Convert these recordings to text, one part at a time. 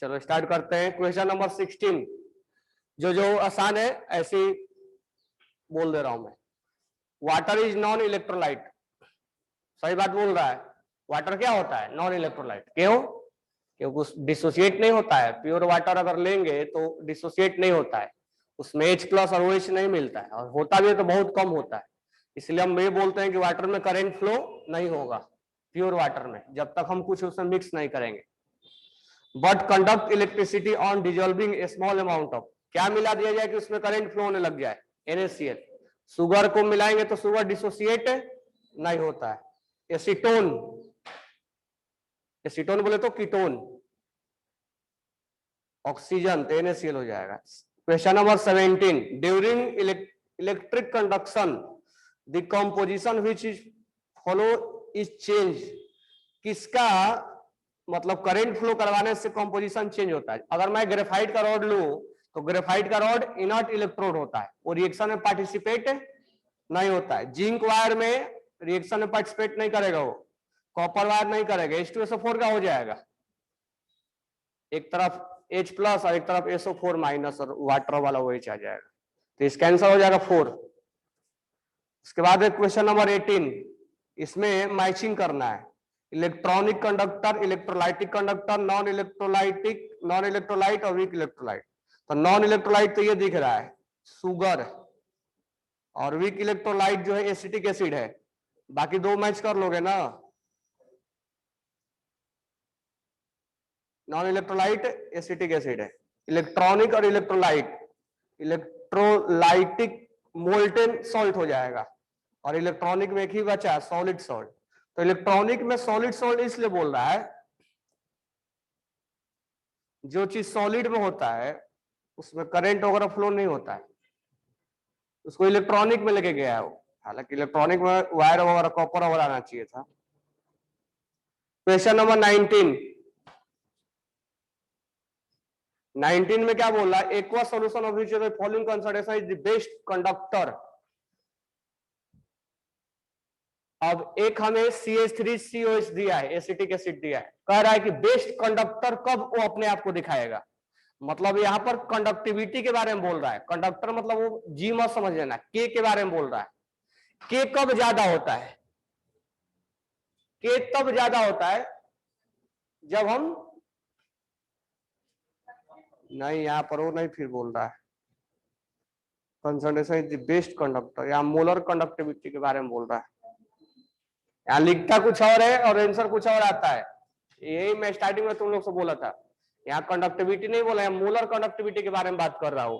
चलो स्टार्ट करते हैं। क्वेश्चन नंबर 16, जो आसान है ऐसे ही बोल दे रहा हूं मैं। Water is non electrolyte. सही बात बोल रहा है। वाटर क्या होता है? Non electrolyte. क्यों? क्योंकि डिसोसिएट नहीं होता है। प्योर वाटर अगर लेंगे तो डिसोसिएट नहीं होता है, उसमें H+ और OH नहीं मिलता है, और होता भी है तो बहुत कम होता है। इसलिए हम ये बोलते हैं कि वाटर में करंट फ्लो नहीं होगा, प्योर वाटर में, जब तक हम कुछ उसमें मिक्स नहीं करेंगे। But conduct electricity on dissolving A small amount of. क्या मिला दिया जाए कि उसमें करंट फ्लो होने लग जाए? NaCl। शुगर को मिलाएंगे तो शुगर डिसोसिएट नहीं होता है। एसीटोन, एसीटोन बोले तो कीटोन, ऑक्सीजन तो NaCl हो जाएगा। Question number 17, during electric conduction the composition which is follow is change. किसका मतलब करंट फ्लो करवाने से कंपोजिशन चेंज होता है? अगर मैं ग्रेफाइट का रॉड लूं तो ग्रेफाइट का रॉड इनर्ट इलेक्ट्रोड होता है, वो रिएक्शन में पार्टिसिपेट नहीं होता है। जिंक वायर में रिएक्शन में पार्टिसिपेट नहीं करेगा, वो कॉपर वायर नहीं करेगा, H2SO4 का हो जाएगा, एक तरफ H+ और एक तरफ SO4- और वाटर वाला OH आ जाएगा, तो इसका आंसर हो जाएगा 4। उसके बाद क्वेश्चन नंबर 18, इसमें मैचिंग करना है। Electronic conductor, electrolytic conductor, non electrolyte और वीक इलेक्ट्रोलाइट। तो नॉन इलेक्ट्रोलाइट तो ये दिख रहा है शुगर, और वीक इलेक्ट्रोलाइट जो है एसिटिक एसिड है। बाकी दो मैच कर लोगे ना? नॉन इलेक्ट्रोलाइट एसिटिक एसिड है। इलेक्ट्रॉनिक और इलेक्ट्रोलाइट, इलेक्ट्रोलाइटिक मोल्टेन सॉल्ट हो जाएगा, और इलेक्ट्रॉनिक में एक ही बचा सॉलिड सॉल्ट। तो इलेक्ट्रॉनिक में सॉलिड सॉल्ट इसलिए बोल रहा है, जो चीज सॉलिड में होता है उसमें करंट वगैरह फ्लो नहीं होता है, उसको इलेक्ट्रॉनिक में लेके गया है वो। हालांकि इलेक्ट्रॉनिक में वायर वगैरह कॉपर वगैरह आना चाहिए था। क्वेश्चन नंबर 19 में क्या बोल रहा है? Aqua solution of which of the following concentration is the best conductor. अब एक हमें CH3COH दिया है, एसिटिक एसिड दिया है, कह रहा है कि बेस्ट कंडक्टर कब वो अपने आप को दिखाएगा। मतलब यहां पर कंडक्टिविटी के बारे में बोल रहा है। कंडक्टर मतलब वो जी मत समझ लेना, के के बारे में बोल रहा है। के कब ज्यादा होता है? के तब ज्यादा होता है जब हम, नहीं यहां पर वो नहीं फिर बोल रहा है concentration is the best conductor, यहां मोलर कंडक्टिविटी के बारे में बोल रहा है। यहाँ लिखता कुछ और है और आंसर कुछ और आता है। यही मैं स्टार्टिंग में तुम लोग से बोला था, यहाँ कंडक्टिविटी नहीं बोला, यहाँ मोलर कंडक्टिविटी के बारे में बात कर रहा हूं।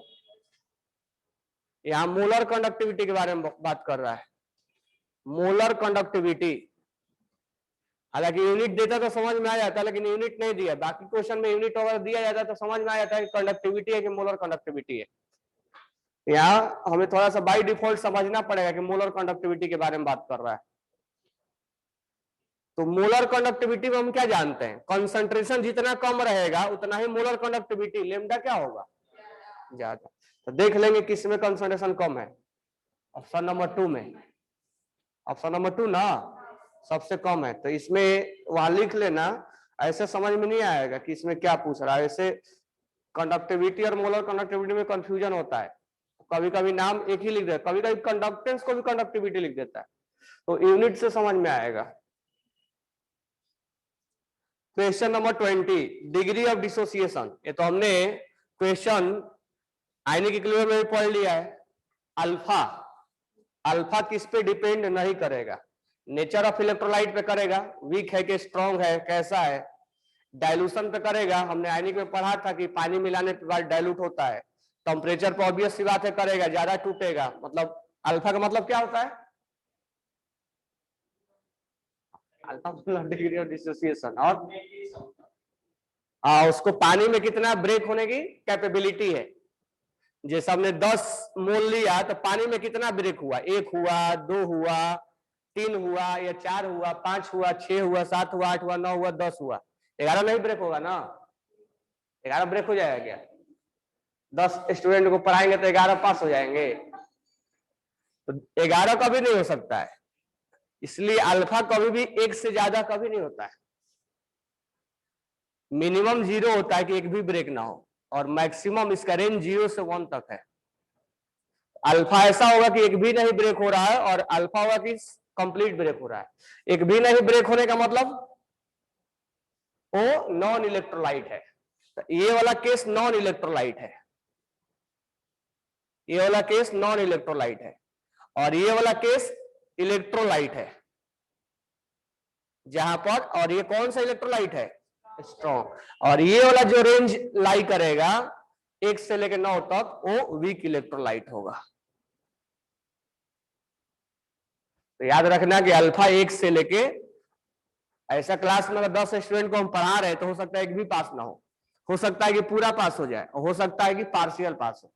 यहाँ मोलर कंडक्टिविटी के बारे में बात कर रहा है, मोलर कंडक्टिविटी। हालांकि यूनिट देता तो समझ में आ जाता, लेकिन यूनिट नहीं दिया। बाकी क्वेश्चन में यूनिट वगैरह दिया जाता तो समझ में आ जाता है कि कंडक्टिविटी है कि मोलर कंडक्टिविटी है। यहाँ हमें थोड़ा सा बाय डिफॉल्ट समझना पड़ेगा कि मोलर कंडक्टिविटी के बारे में बात कर रहा है। तो मोलर कंडक्टिविटी में हम क्या जानते हैं? कंसंट्रेशन जितना कम रहेगा उतना ही मोलर कंडक्टिविटी लेमडा क्या होगा? ज्यादा। तो देख लेंगे किसमें कंसंट्रेशन कम है। ऑप्शन नंबर 2 में, ऑप्शन नंबर 2 ना सबसे कम है। तो इसमें वहां लिख लेना, ऐसे समझ में नहीं आएगा कि इसमें क्या पूछ रहा है। ऐसे कंडक्टिविटी और मोलर कंडक्टिविटी में कंफ्यूजन होता है, कभी कभी नाम एक ही लिख देता है, कभी कभी कंडक्टेंस को भी कंडक्टिविटी लिख देता है, तो यूनिट से समझ में आएगा। Question number 20, degree of dissociation. ये तो हमने क्वेश्चन आयनिक इक्विलिब्रियम में पढ़ लिया है। अल्फा, अल्फा किस पे डिपेंड नहीं करेगा? नेचर ऑफ इलेक्ट्रोलाइट पे करेगा, वीक है कि स्ट्रॉन्ग है, कैसा है। डाइल्यूशन पे करेगा, हमने आयनिक में पढ़ा था कि पानी मिलाने के बाद डाइल्यूट होता है। टेम्परेचर पे ऑब्वियस सी बात है करेगा, ज्यादा टूटेगा। मतलब अल्फा का मतलब क्या होता है? अल्फा मतलब डिग्री ऑफ डिसोसिएशन। और उसको पानी में कितना ब्रेक होने की कैपेबिलिटी है। जैसे हमने 10 मोल लिया तो पानी में कितना ब्रेक हुआ? 1 हुआ, 2 हुआ, 3 हुआ, या 4 हुआ, 5 हुआ, 6 हुआ, 7 हुआ, 8 हुआ, 9 हुआ, 10 हुआ। 11 नहीं ब्रेक होगा ना? 11 ब्रेक हो जाएगा क्या? 10 स्टूडेंट को पढ़ाएंगे तो 11 पास हो जाएंगे? तो 11 कभी नहीं हो सकता है। इसलिए अल्फा कभी भी 1 से ज्यादा कभी नहीं होता है। मिनिमम 0 होता है कि एक भी ब्रेक ना हो, और मैक्सिमम इसका रेंज 0 से 1 तक है। अल्फा ऐसा होगा कि एक भी नहीं ब्रेक हो रहा है, और अल्फा होगा कि कंप्लीट ब्रेक हो रहा है। एक भी नहीं ब्रेक होने का मतलब वो नॉन इलेक्ट्रोलाइट है। तो ये वाला केस नॉन इलेक्ट्रोलाइट है, ये वाला केस नॉन इलेक्ट्रोलाइट है, और ये वाला केस इलेक्ट्रोलाइट है जहां पर, और ये कौन सा इलेक्ट्रोलाइट है? स्ट्रॉन्ग। और ये वाला जो रेंज लाई करेगा 1 से लेकर 9 तक, वो वीक इलेक्ट्रोलाइट होगा। तो याद रखना कि अल्फा 1 से लेके, ऐसा क्लास में अगर 10 स्टूडेंट को हम पढ़ा रहे हैं तो हो सकता है एक भी पास ना हो सकता है कि पूरा पास हो जाए, हो सकता है कि पार्शियल पास हो।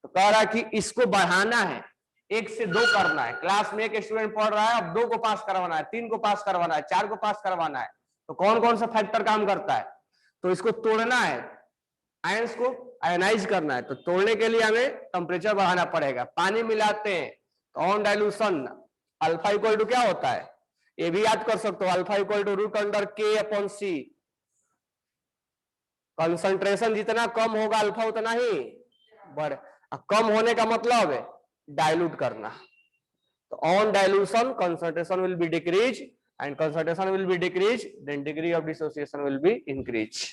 तो कह रहा है कि इसको बढ़ाना है, 1 से 2 करना है। क्लास में एक स्टूडेंट पढ़ रहा है, अब 2 को पास करवाना है, 3 को पास करवाना है, 4 को पास करवाना है। तो कौन कौन सा फैक्टर काम करता है? तो इसको तोड़ना है, आयंस को आयनाइज करना है। तो तोड़ने के लिए हमें टेम्परेचर बढ़ाना पड़ेगा। पानी मिलाते हैं तो on dilution alpha equal to क्या होता है? ये भी याद कर सकते हो, alpha equal to root under के अपॉन सी। कंसंट्रेशन जितना कम होगा अल्फा उतना ही बढ़े। कम होने का मतलब है डाइल्यूट करना। तो on dilution concentration will be decrease, and concentration will be decrease, then degree of dissociation will be increase.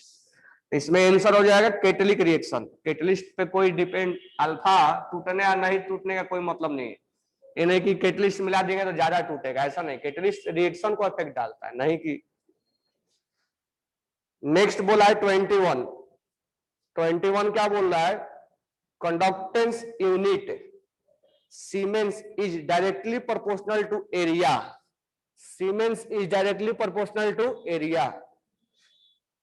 इसमें आंसर हो जाएगा कैटलिक रिएक्शन। कैटलिस्ट पे कोई डिपेंड, अल्फा टूटने या नहीं टूटने का कोई मतलब नहीं है। ये नहीं कि कैटलिस्ट मिला देंगे तो ज्यादा टूटेगा, ऐसा नहीं। कैटलिस्ट रिएक्शन को इफेक्ट डालता है, नहीं कि। नेक्स्ट बोला है 21। 21 क्या बोल रहा है? Conductance unit Siemens is directly proportional to area. Siemens is directly proportional to area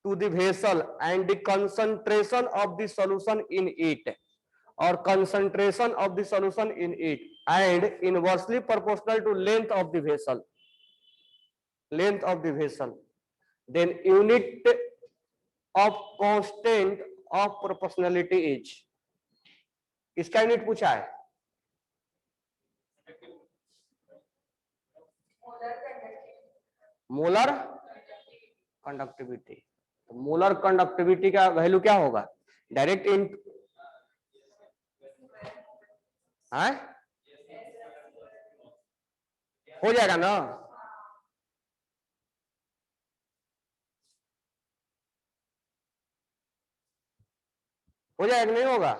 to the vessel and the concentration of the solution in it, or concentration of the solution in it, and inversely proportional to length of the vessel. Length of the vessel. Then unit of constant of proportionality is. किसका unit पूछा है? Molar conductivity. तो molar conductivity का value क्या होगा? Direct इन हो जाएगा ना? हो जाएगा नहीं होगा?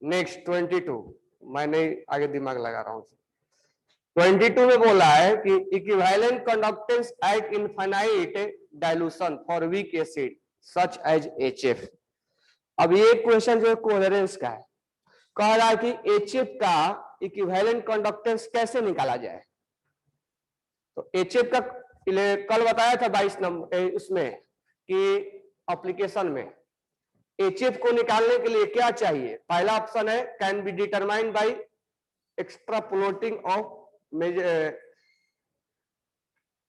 नेक्स्ट 22, मैं नहीं आगे दिमाग लगा रहा हूं। 22 में बोला है कि equivalent conductance at infinite dilution for weak acid such as HF। अब ये क्वेश्चन जो है कोहेरेंस का है। कह रहा है कि HF का इक्विवेलेंट कंडक्टेंस कैसे निकाला जाए। तो HF का कल बताया था 22 नंबर उसमें कि एप्लीकेशन में HF को निकालने के लिए क्या चाहिए? पहला ऑप्शन है can be determined by extrapolating of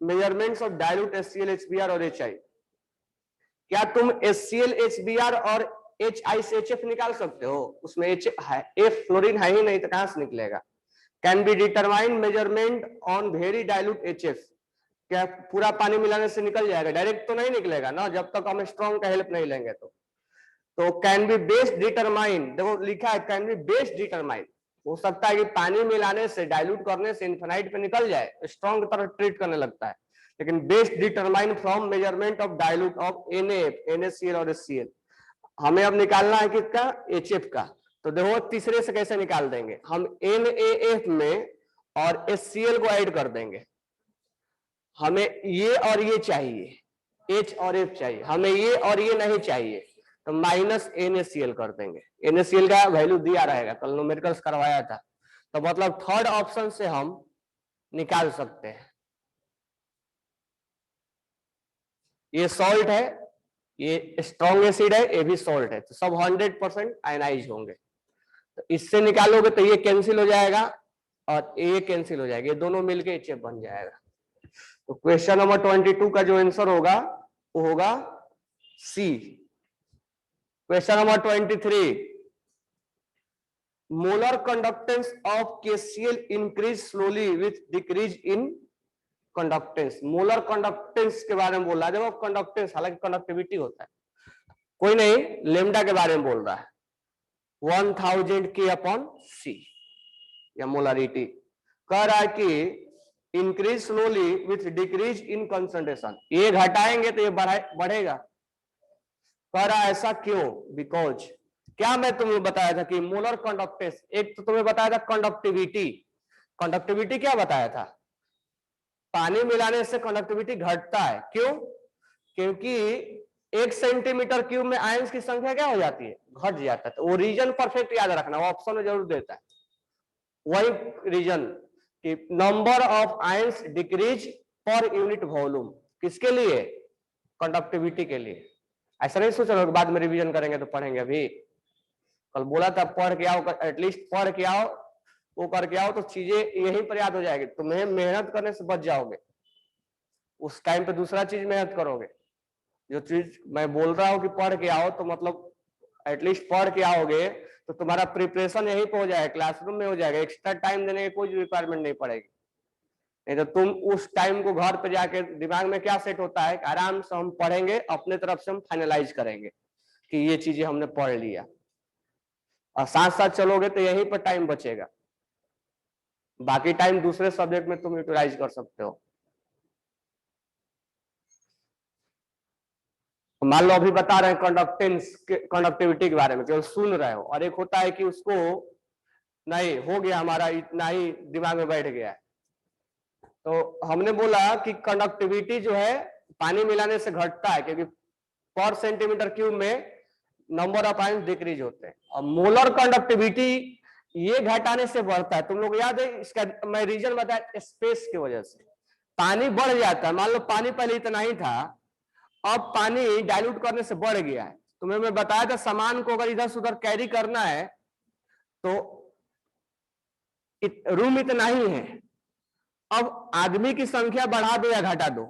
measurements of dilute HCl HBr और HI। क्या तुम HCl HBr और HI से HF निकाल सकते हो? उसमें H है, F फ्लोरीन है ही नहीं तो कहां से निकलेगा? Can be determined measurement on very dilute HF। क्या पूरा पानी मिलाने से निकल जाएगा? डायरेक्ट तो नहीं निकलेगा ना, जब तक हम स्ट्रॉन्ग का हेल्प नहीं लेंगे। तो कैन बी बेस्ट डिटरमाइंड, देखो लिखा है कैन बी बेस्ट डिटरमाइंड। हो सकता है कि पानी मिलाने से डाइल्यूट करने से इन्फिनाइट पे निकल जाए, स्ट्रॉन्ग की तरह ट्रीट करने लगता है। लेकिन best determine from measurement of dilute of NaF, NaCl और HCl। हमें अब निकालना है किसका? HF का। तो देखो तीसरे से कैसे निकाल देंगे हम? NaF में और HCl को ऐड कर देंगे। हमें ये और ये चाहिए, H और F चाहिए, हमें ये और ये नहीं चाहिए, तो माइनस NaCl कर देंगे। NaCl का वैल्यू दिया रहेगा, कल न्यूमेरिकल्स करवाया था। तो मतलब थर्ड ऑप्शन से हम निकाल सकते हैं। ये सॉल्ट है, ये स्ट्रॉन्ग एसिड है, ये भी सॉल्ट है, तो सब 100% आयनाइज होंगे। तो इससे निकालोगे तो ये कैंसिल हो जाएगा और ये कैंसिल हो जाएगा, ये दोनों मिलके HF बन जाएगा। तो क्वेश्चन नंबर 22 का जो आंसर होगा वो होगा C। Question number 23, molar conductance of KCl increase slowly with decrease in conductance, molar conductance के बारे में बोल रहा है। देखो कंडक्टेंस हालांकि कंडक्टिविटी होता है, कोई नहीं, लेमडा के बारे में बोल रहा है। 1000 K/C या मोलारिटी। कह रहा है कि increase slowly with decrease in concentration, ये घटाएंगे तो ये बढ़ेगा। कह रहा है ऐसा क्यों? बिकॉज क्या मैं तुम्हें बताया था कि मोलर कंडक्टेंस, एक तो तुम्हें बताया था कंडक्टिविटी, कंडक्टिविटी क्या बताया था? पानी मिलाने से कंडक्टिविटी घटता है। क्यों? क्योंकि 1 सेंटीमीटर क्यूब में आयंस की संख्या क्या हो जाती है? घट जाता है। तो वो रीजन परफेक्ट याद रखना, वो ऑप्शन में जरूर देता है वही रीजन कि number of ions decrease per unit volume. किसके लिए? कंडक्टिविटी के लिए। ऐसा नहीं सोच रहे बाद में रिवीजन करेंगे तो पढ़ेंगे, अभी कल बोला था पढ़ के आओ, एटलीस्ट पढ़ के आओ, वो करके आओ तो चीजें यहीं पर याद हो जाएगी। तुम्हें मेहनत करने से बच जाओगे, उस टाइम पे दूसरा चीज मेहनत करोगे। जो चीज मैं बोल रहा हूँ कि पढ़ के आओ, तो मतलब एटलीस्ट पढ़ के आओगे तो तुम्हारा प्रिपरेशन यहीं पे हो जाएगा, क्लासरूम में हो जाएगा। एक्स्ट्रा टाइम देने की कोई रिक्वायरमेंट नहीं पड़ेगी। नहीं तो तुम उस टाइम को घर पे जाके दिमाग में क्या सेट होता है, आराम से हम पढ़ेंगे, अपने तरफ से हम फाइनलाइज करेंगे कि ये चीजें हमने पढ़ लिया, और साथ साथ चलोगे तो यहीं पर टाइम बचेगा। बाकी टाइम दूसरे सब्जेक्ट में तुम यूटिलाइज कर सकते हो। मान लो अभी बता रहे हैं कंडक्टेंस कंडक्टिविटी के बारे में, केवल सुन रहे हो, और एक होता है कि उसको नहीं हो गया, हमारा इतना ही दिमाग में बैठ गया है। तो हमने बोला कि कंडक्टिविटी जो है पानी मिलाने से घटता है, क्योंकि पर सेंटीमीटर क्यूब में नंबर ऑफ आयंस डिक्रीज होते हैं। और मोलर कंडक्टिविटी ये घटाने से बढ़ता है। तुम लोग याद है इसका मैं रीजन बताया, स्पेस की वजह से पानी बढ़ जाता है। मान लो पानी पहले इतना ही था, अब पानी डाइल्यूट करने से बढ़ गया है। तुम्हें मैं बताया था सामान को अगर इधर से उधर कैरी करना है तो रूम इतना ही है, अब आदमी की संख्या बढ़ा दो या घटा दो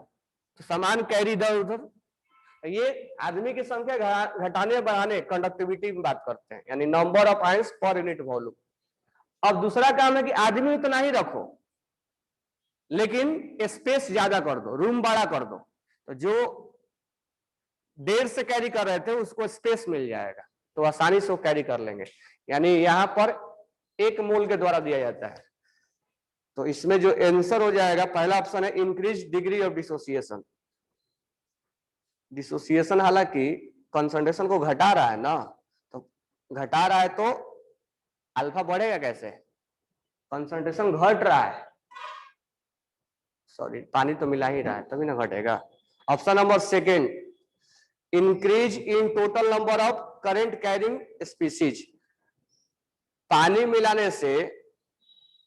तो सामान कैरी इधर उधर। ये आदमी की संख्या घटाने बढ़ाने कंडक्टिविटी में बात करते हैं, यानी number of ions per unit volume. अब दूसरा काम है कि आदमी उतना ही रखो लेकिन स्पेस ज्यादा कर दो, रूम बड़ा कर दो, तो जो देर से कैरी कर रहे थे उसको स्पेस मिल जाएगा, तो आसानी से वो कैरी कर लेंगे। यानी यहां पर 1 मोल के द्वारा दिया जाता है। तो इसमें जो आंसर हो जाएगा पहला ऑप्शन है increase degree of dissociation. Dissociation हालांकि कंसंट्रेशन को घटा रहा है ना, तो घटा रहा है तो अल्फा बढ़ेगा कैसे? कंसंट्रेशन घट रहा है, सॉरी पानी तो मिला ही रहा है तभी ना घटेगा। Option number second, increase in total number of current carrying species. पानी मिलाने से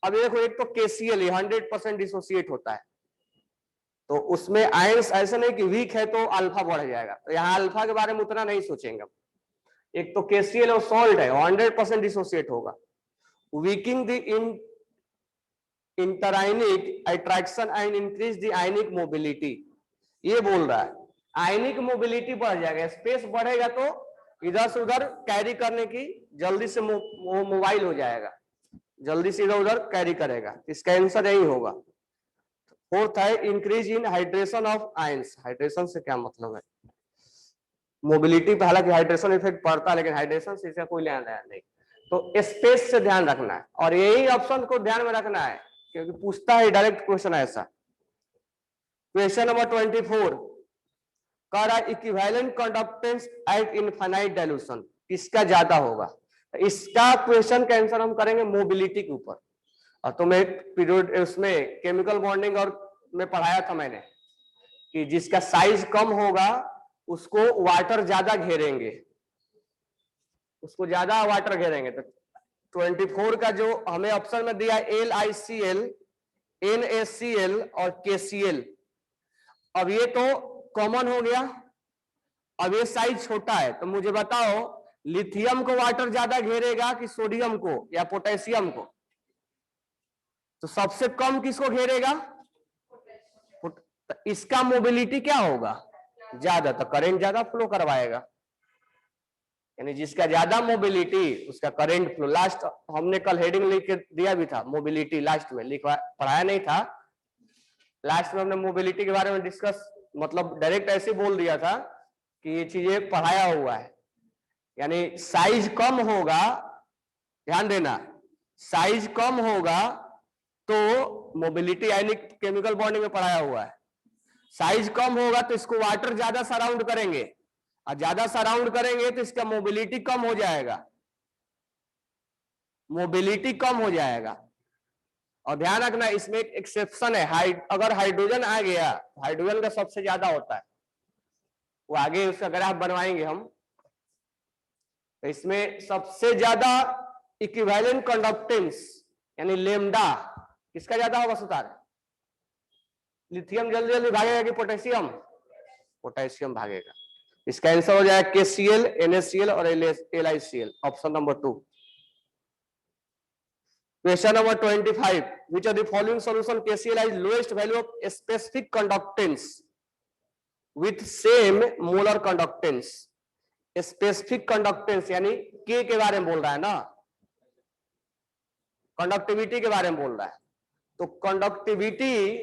अब देखो, एक तो KCl 100% डिसोसिएट होता है, तो उसमें आयंस ऐसे नहीं कि वीक है तो अल्फा बढ़ जाएगा, तो यहाँ अल्फा के बारे में उतना नहीं सोचेंगे। एक तो KCl और सॉल्ट है, 100% डिसोसिएट होगा। Weakening the interionic attraction and increase the ionic mobility, ये बोल रहा है आयनिक मोबिलिटी बढ़ जाएगा, स्पेस बढ़ेगा तो इधर से उधर कैरी करने की जल्दी से मोबाइल हो जाएगा, जल्दी से इधर उधर कैरी करेगा। इसका आंसर यही होगा। फोर्थ है increase in hydration of ions. Hydration से क्या मतलब है? मोबिलिटी पे हालांकि हाइड्रेशन इफेक्ट पड़ता है, लेकिन हाइड्रेशन से इसका कोई लेना देना नहीं। तो स्पेस से ध्यान रखना है, और यही ऑप्शन को ध्यान में रखना है क्योंकि पूछता है डायरेक्ट क्वेश्चन ऐसा। क्वेश्चन नंबर 24 कह रहा है equivalent conductance at infinite dilution, किसका ज्यादा होगा? इसका क्वेश्चन का आंसर हम करेंगे मोबिलिटी के ऊपर। और तो मैं पीरियड उसमें केमिकल बॉन्डिंग और में पढ़ाया था मैंने कि जिसका साइज कम होगा उसको वाटर ज्यादा घेरेंगे, उसको ज्यादा वाटर घेरेंगे। तो 24 का जो हमें ऑप्शन में दिया LiCl, NaCl और KCl, अब ये तो कॉमन हो गया। अब ये साइज छोटा है, तो मुझे बताओ लिथियम को वाटर ज्यादा घेरेगा कि सोडियम को या पोटेशियम को? तो सबसे कम किसको घेरेगा? तो इसका मोबिलिटी क्या होगा? ज्यादा, तो करंट ज्यादा फ्लो करवाएगा। यानी जिसका ज्यादा मोबिलिटी उसका करंट फ्लो। लास्ट हमने कल हेडिंग लिख के दिया भी था मोबिलिटी, लास्ट में लिखवा पढ़ाया नहीं था, लास्ट में हमने मोबिलिटी के बारे में डिस्कस, मतलब डायरेक्ट ऐसे बोल दिया था कि ये चीजें पढ़ाया हुआ है, यानी साइज कम होगा, ध्यान देना, साइज कम होगा तो मोबिलिटी यानी केमिकल बॉन्डिंग में पढ़ाया हुआ है, साइज कम होगा तो इसको वाटर ज्यादा सराउंड करेंगे, और ज्यादा सराउंड करेंगे तो इसका मोबिलिटी कम हो जाएगा, मोबिलिटी कम हो जाएगा। और ध्यान रखना इसमें एक एक्सेप्शन है, अगर हाइड्रोजन आ गया, हाइड्रोजन का सबसे ज्यादा होता है, वो आगे उसका ग्राफ बनवाएंगे हम, तो इसमें सबसे ज्यादा इक्विवेलेंट कंडक्टेंस यानी लेमडा किसका ज्यादा होगा सुतार? लिथियम जल्दी जल्दी भागेगा कि पोटेशियम? पोटेशियम भागेगा। इसका आंसर हो जाएगा KCl, NaCl और LiCl, option number 2। Question number 25. Which of the following solution KCl has lowest value of specific conductance with same molar conductance? Specific conductance यानी K के बारे में बोल रहा है ना, कंडक्टिविटी के बारे में बोल रहा है। तो कंडक्टिविटी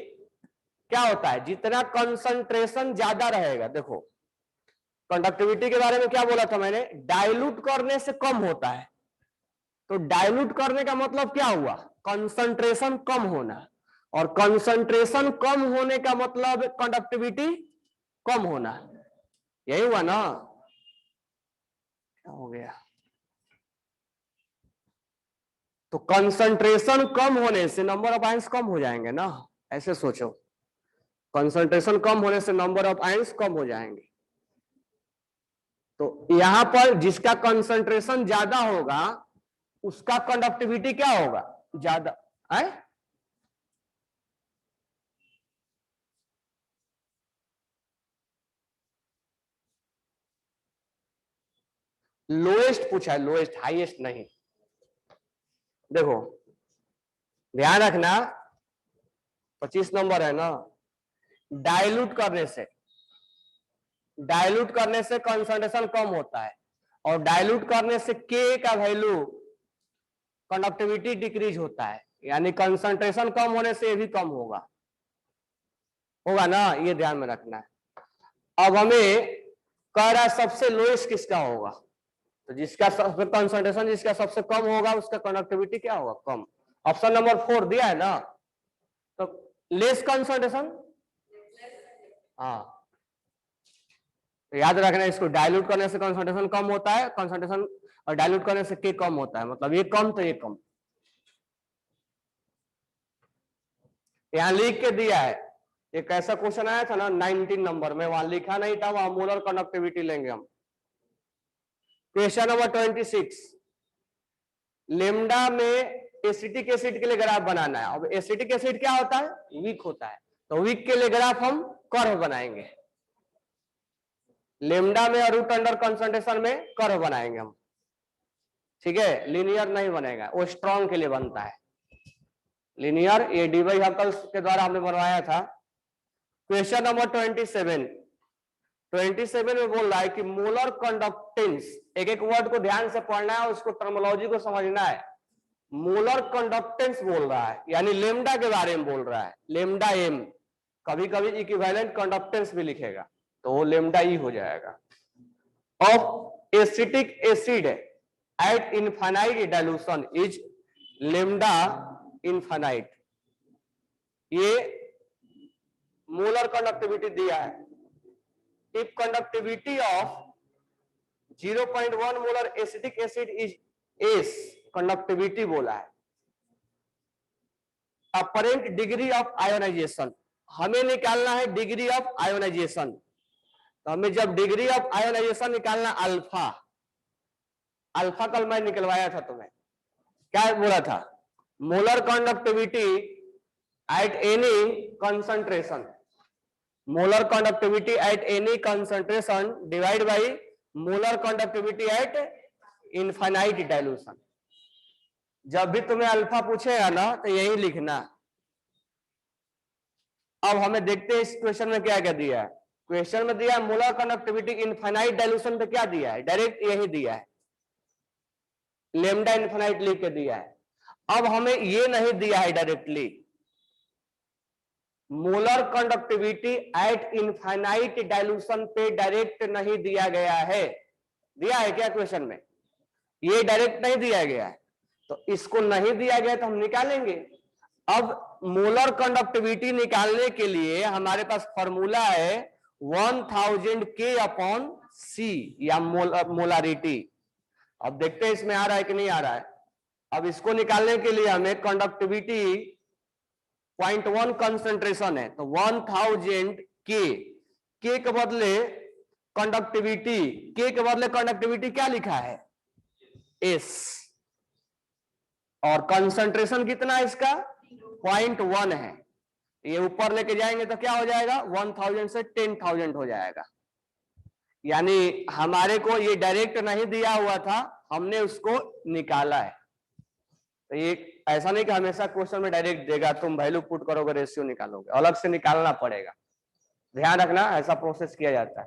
क्या होता है? जितना कंसंट्रेशन ज्यादा रहेगा, देखो कंडक्टिविटी के बारे में क्या बोला था मैंने, डाइल्यूट करने से कम होता है। तो डाइल्यूट करने का मतलब क्या हुआ? कंसंट्रेशन कम होना, और कंसंट्रेशन कम होने का मतलब कंडक्टिविटी कम होना, यही हुआ ना? क्या हो गया? तो कंसंट्रेशन कम होने से नंबर ऑफ आयंस कम हो जाएंगे ना, ऐसे सोचो, कंसंट्रेशन कम होने से नंबर ऑफ आयंस कम हो जाएंगे। तो यहां पर जिसका कंसंट्रेशन ज्यादा होगा उसका कंडक्टिविटी क्या होगा? ज्यादा है। लोएस्ट पूछा है, लोएस्ट, हाईएस्ट नहीं। देखो ध्यान रखना, 25 नंबर है ना, डाइल्यूट करने से कंसंट्रेशन कम होता है, और डाइल्यूट करने से K का वैल्यू कंडक्टिविटी डिक्रीज होता है, यानी कंसंट्रेशन कम होने से ये भी कम होगा ना, ये ध्यान में रखना है। अब हमें कह रहा है सबसे लोएस्ट किसका होगा, तो जिसका कंसंट्रेशन जिसका सबसे कम होगा उसका कंडक्टिविटी क्या होगा? कम। ऑप्शन नंबर 4 दिया है ना, तो लेस कंसंट्रेशन, हाँ तो याद रखना इसको, डाइल्यूट करने से कंसंट्रेशन कम होता है, कंसंट्रेशन और डाइल्यूट करने से K कम होता है, मतलब ये कम तो ये कम। यहां लिख के दिया है, एक ऐसा क्वेश्चन आया था ना 19 नंबर में, वहां लिखा नहीं था, वहां मोलर कंडक्टिविटी लेंगे हम। क्वेश्चन नंबर 26, लेमडा में एसिटिक एसिड के लिए ग्राफ बनाना है। अब एसिटिक एसिड क्या होता है? वीक होता है, तो वीक के लिए ग्राफ हम कर्व बनाएंगे, लेमडा में और रूट अंडर कंसंट्रेशन में कर्व बनाएंगे हम, ठीक है, लीनियर नहीं बनेगा, वो स्ट्रॉन्ग के लिए बनता है लीनियर, ये डी.वाई हकल्स के द्वारा हमने बनवाया था। क्वेश्चन नंबर 27 में बोल रहा है कि मोलर कंडक्टेंस, एक एक वर्ड को ध्यान से पढ़ना है, उसको टर्मिनोलॉजी को समझना है। मोलर कंडक्टेंस बोल रहा है, यानी लेमडा के बारे में बोल रहा है, लेमडा एम, कभी कभी इक्विवेलेंट कंडक्टेंस भी लिखेगा, तो वो लेमडा ई हो जाएगा। Of acetic acid eight infinite dilution is lambda infinite, ये मोलर कंडक्टिविटी दिया है। If conductivity of 0.1 molar acetic acid is S, conductivity बोला है। अपरेंट डिग्री ऑफ आयोनाइजेशन, हमें निकालना है डिग्री ऑफ आयोनाइजेशन, तो हमें जब डिग्री ऑफ आयोनाइजेशन निकालना, अल्फा, अल्फा कल मैं निकलवाया था तुम्हें, क्या बोला था? Molar conductivity eight any concentration, molar conductivity eight any concentration divide by molar conductivity eight infinite dilution. जब भी तुम्हें अल्फा पूछेगा ना तो यही लिखना। अब हमें देखते हैं इस क्वेश्चन में क्या क्या दिया है। क्वेश्चन में दिया है मोलर कंडक्टिविटी इनफाइनाइट डाइल्यूशन पे क्या दिया है? डायरेक्ट यही दिया है, लेमडा इनफाइनाइट लिख के दिया है। अब हमें ये नहीं दिया है directly, molar conductivity eight infinite dilution पे डायरेक्ट नहीं दिया गया है। दिया है क्या क्वेश्चन में? ये डायरेक्ट नहीं दिया गया है, तो इसको नहीं दिया गया तो हम निकालेंगे। अब मोलर कंडक्टिविटी निकालने के लिए हमारे पास फॉर्मूला है 1000 K/C या मोलारिटी। अब देखते हैं इसमें आ रहा है कि नहीं आ रहा है। अब इसको निकालने के लिए हमें कंडक्टिविटी 0.1 कंसंट्रेशन है, तो 1000 के के बदले कंडक्टिविटी, के बदले कंडक्टिविटी क्या लिखा है? एस। और कंसंट्रेशन कितना है इसका? 0.1 है। ये ऊपर लेके जाएंगे तो क्या हो जाएगा? 1000 से 10,000 हो जाएगा। यानी हमारे को ये डायरेक्ट नहीं दिया हुआ था, हमने उसको निकाला है। तो ये ऐसा नहीं कि हमेशा क्वेश्चन में डायरेक्ट देगा, तुम वैल्यू पुट करोगे, रेशियो निकालोगे, अलग से निकालना पड़ेगा। ध्यान रखना, ऐसा प्रोसेस किया जाता है।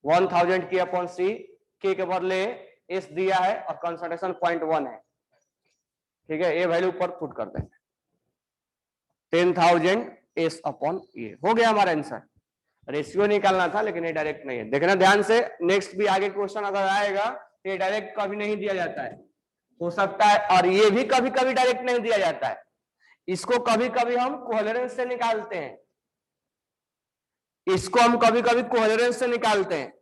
1000 K/C, के बदले एस दिया है और कंसंट्रेशन 0.1 है। ठीक है, ये वैल्यू पर पुट कर देंगे, 10,000 S/E हो गया हमारा आंसर। रेशियो निकालना था लेकिन ये डायरेक्ट नहीं है। देखना ध्यान से, नेक्स्ट भी आगे क्वेश्चन अगर आएगा तो ये डायरेक्ट कभी नहीं दिया जाता है, हो सकता है, और ये भी कभी कभी डायरेक्ट नहीं दिया जाता है। इसको कभी कभी हम कोहेरेंस से निकालते हैं, इसको हम कभी कभी कोहेरेंस से निकालते हैं।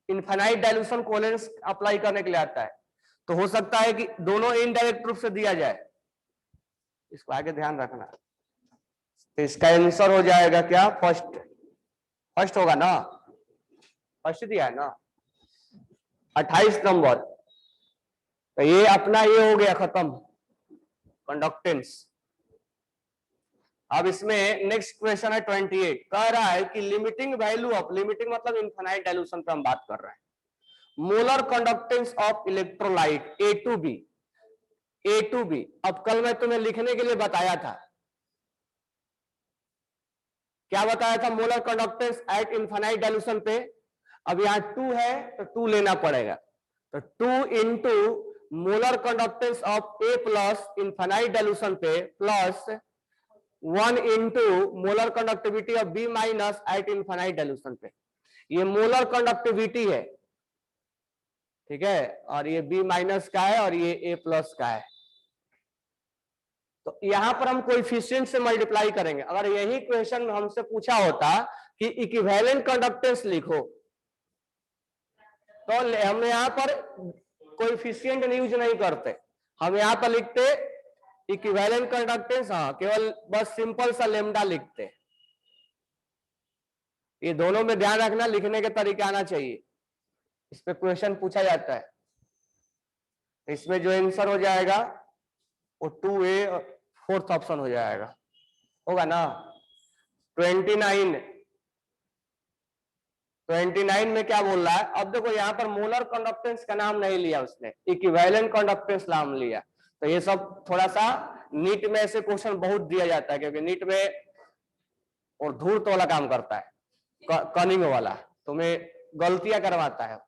इनफाइनाइट डाइल्यूशन कोहेरेंस अप्लाई करने के लिए आता है, तो हो सकता है कि दोनों इनडायरेक्ट रूप से दिया जाए। इसको आगे ध्यान रखना। तो इसका आंसर हो जाएगा क्या? फर्स्ट होगा ना, फर्स्ट दिया है ना, 28 नंबर। तो ये अपना ये हो गया खत्म, कंडक्टेंस। अब इसमें नेक्स्ट क्वेश्चन है 28, कह रहा है कि लिमिटिंग वैल्यू ऑफ, लिमिटिंग मतलब इनफाइनाइट डाइल्यूशन पे हम बात कर रहे हैं, molar conductance of electrolyte A to B. अब कल मैं तुम्हें लिखने के लिए बताया था, क्या बताया था? Molar conductance at infinite dilution पे। अब यहाँ 2 है तो 2 लेना पड़ेगा, तो 2 into molar conductance of A plus infinite dilution पे plus 1 into molar conductivity of B minus at infinite dilution पे। ये मोलर कंडक्टिविटी है, ठीक है, और ये बी माइनस का है और ये ए प्लस का है। तो यहां पर हम कोएफिशिएंट से मल्टीप्लाई करेंगे। अगर यही क्वेश्चन में हमसे पूछा होता कि इक्विवेलेंट कंडक्टेंस लिखो, तो हम यहां पर कोएफिशिएंट यूज नहीं करते, हम यहां पर लिखते इक्विवेलेंट कंडक्टेंस, हाँ, केवल बस सिंपल सा लेमडा लिखते। ये दोनों में ध्यान रखना, लिखने के तरीके आना चाहिए, इस पे क्वेश्चन पूछा जाता है। इसमें जो आंसर हो जाएगा वो 2A फोर्थ ऑप्शन हो जाएगा, होगा ना। 29 में क्या बोल रहा है? अब देखो यहाँ पर मोलर कंडक्टेंस का नाम नहीं लिया उसने, इक्विवेलेंट कंडक्टेंस नाम लिया। तो ये सब थोड़ा सा नीट में ऐसे क्वेश्चन बहुत दिया जाता है, क्योंकि नीट में और धूर्त वाला काम करता है, कनिंग वाला, तुम्हें गलतियां करवाता है।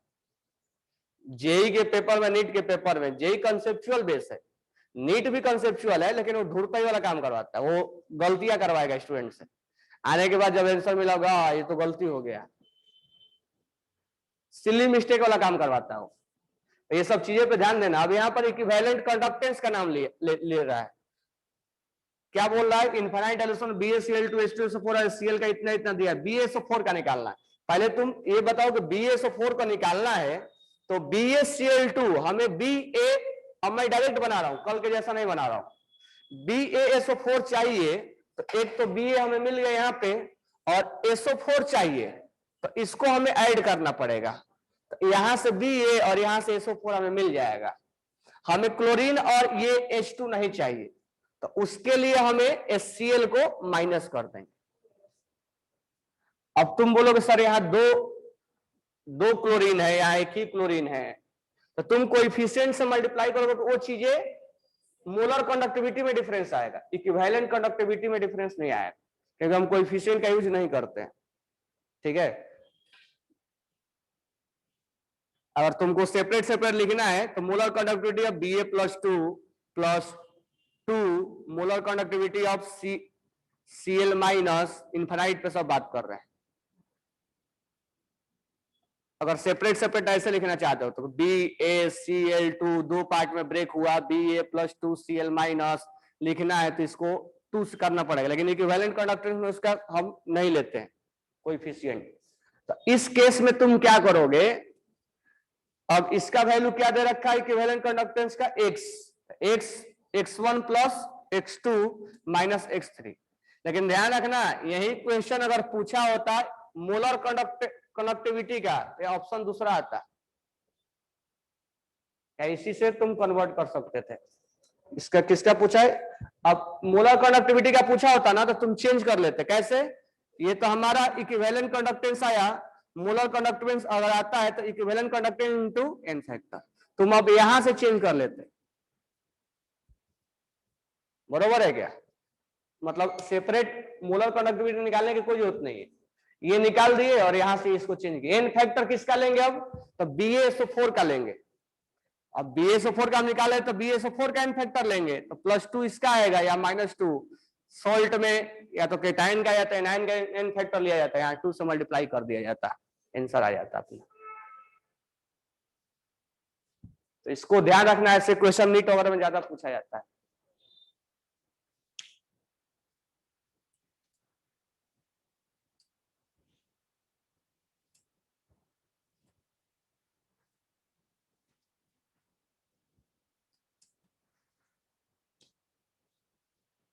जेई के पेपर में, नीट के पेपर में, जेई कंसेप्चुअल बेस है, नीट भी कंसेप्चुअल है, लेकिन वो धूर्ताई वाला काम करवाता है, वो गलतियां करवाएगा स्टूडेंट से। आने के बाद जब आंसर मिला होगा, ये तो गलती हो गया, सिली मिस्टेक वाला काम करवाता है वो। तो ये सब चीजें पे ध्यान देना। अब यहाँ पर इक्विवेलेंट कंडक्टेंस का नाम ले रहा है, क्या बोल रहा है? इनफाइनाइट डाइल्यूशन BaCl2 H2SO4 और Cl का इतना इतना दिया, BaSO4 का निकालना है। पहले तुम ये बताओ कि BaSO4 का निकालना है, तो BaCl2 हमें Ba, अब मैं डायरेक्ट बना रहा हूं, कल के जैसा नहीं बना रहा हूं। BaSO4 चाहिए, तो एक तो Ba हमें मिल गया यहाँ पे, और SO4 चाहिए, तो इसको हमें ऐड करना पड़ेगा। तो यहां से Ba और यहां से SO4 हमें मिल जाएगा। हमें क्लोरीन और ये H2 नहीं चाहिए, तो उसके लिए हमें HCl को माइनस कर देंगे। अब तुम बोलोगे सर यहाँ दो क्लोरीन है, यहाँ एक ही क्लोरीन है, तो तुम कोएफिशिएंट से मल्टीप्लाई करोगे तो वो चीजें मोलर कंडक्टिविटी में डिफरेंस आएगा, इक्विवेलेंट कंडक्टिविटी में डिफरेंस नहीं आएगा, क्योंकि हम कोएफिशिएंट का यूज नहीं करते हैं। ठीक है, अगर तुमको सेपरेट सेपरेट लिखना है तो molar conductivity of Ba+2 plus 2 molar conductivity of Cl minus, infinite पे सब बात कर रहे हैं। अगर सेपरेट सेपरेट ऐसे लिखना चाहते हो तो BaCl2 दो पार्ट में ब्रेक हुआ, Ba+2Cl माइनस लिखना है तो इसको 2 से करना पड़ेगा, लेकिन इक्विवेलेंट कंडक्टेंस में उसका हम नहीं लेते हैं कोएफिशिएंट। तो इस केस में तुम क्या करोगे, अब इसका वैल्यू क्या दे रखा है इक्विवेलेंट कंडक्टेंस का, x1 plus x2 minus x3। लेकिन ध्यान रखना यही क्वेश्चन अगर पूछा होता मोलर कंडक्टिविटी का, ये ऑप्शन दूसरा आता है, इसी से तुम कन्वर्ट कर सकते थे। इसका किसका पूछा है, अब मोलर कंडक्टिविटी का पूछा होता ना तो तुम चेंज कर लेते। कैसे, ये तो हमारा इक्विवेलेंट कंडक्टेंस आया, मोलर कंडक्टेंस अगर आता है तो equivalent conductance into n factor, तुम अब यहां से चेंज कर लेते। बरोबर है क्या, मतलब सेपरेट मोलर कंडक्टिविटी निकालने की कोई जरूरत नहीं है, ये निकाल दिए और यहां से इसको चेंज किया। n फैक्टर किसका लेंगे अब, तो BaSO4 का लेंगे। अब BaSO4 का हम निकाले तो BaSO4 का n फैक्टर लेंगे तो +2 इसका आएगा या -2। सॉल्ट में या तो केटाइन का या तो एनाइन का n फैक्टर लिया जाता है, यहाँ 2 से मल्टीप्लाई कर दिया जाता है, आंसर आ जाता अपना। तो इसको ध्यान रखना, ऐसे क्वेश्चन नीट वगैरह में ज्यादा पूछा जाता है।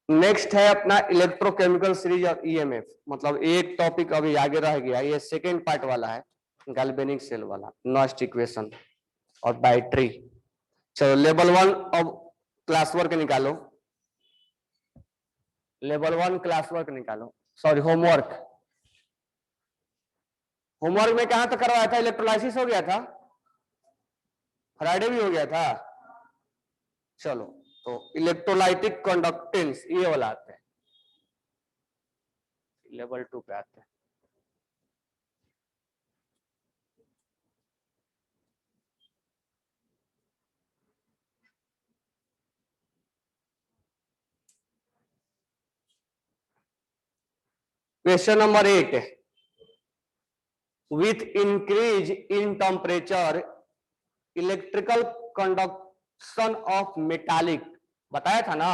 नेक्स्ट है अपना इलेक्ट्रोकेमिकल सीरीज और EMF, मतलब एक टॉपिक अभी आगे रह गया, ये सेकेंड पार्ट वाला है, गैल्वेनिक सेल वाला, नॉस्ट इक्वेशन और बैटरी। चलो लेवल 1 अब क्लास वर्क निकालो, लेवल 1 क्लास वर्क निकालो, सॉरी होमवर्क। होमवर्क में कहां तक करवाया था, इलेक्ट्रोलाइसिस हो गया था, फ्राइडे भी हो गया था। चलो तो इलेक्ट्रोलाइटिक कंडक्टेंस ये वाला आते हैं, लेवल 2 पे आते हैं। Question number 8, with increase in temperature electrical conduction of metallic, बताया था ना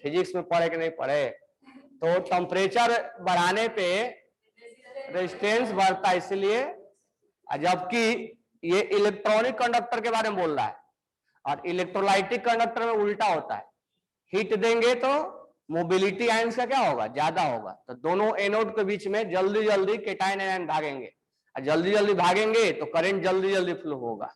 फिजिक्स में, पढ़े कि नहीं पढ़े, तो टेम्परेचर बढ़ाने पे रेजिस्टेंस बढ़ता है, इसलिए, जबकि ये इलेक्ट्रॉनिक कंडक्टर के बारे में बोल रहा है, और इलेक्ट्रोलाइटिक कंडक्टर में उल्टा होता है, हीट देंगे तो मोबिलिटी आयंस का क्या होगा, ज्यादा होगा, तो दोनों एनोड के बीच में जल्दी जल्दी केटाइन आयन भागेंगे, और जल्दी जल्दी भागेंगे तो करंट जल्दी जल्दी फ्लो होगा।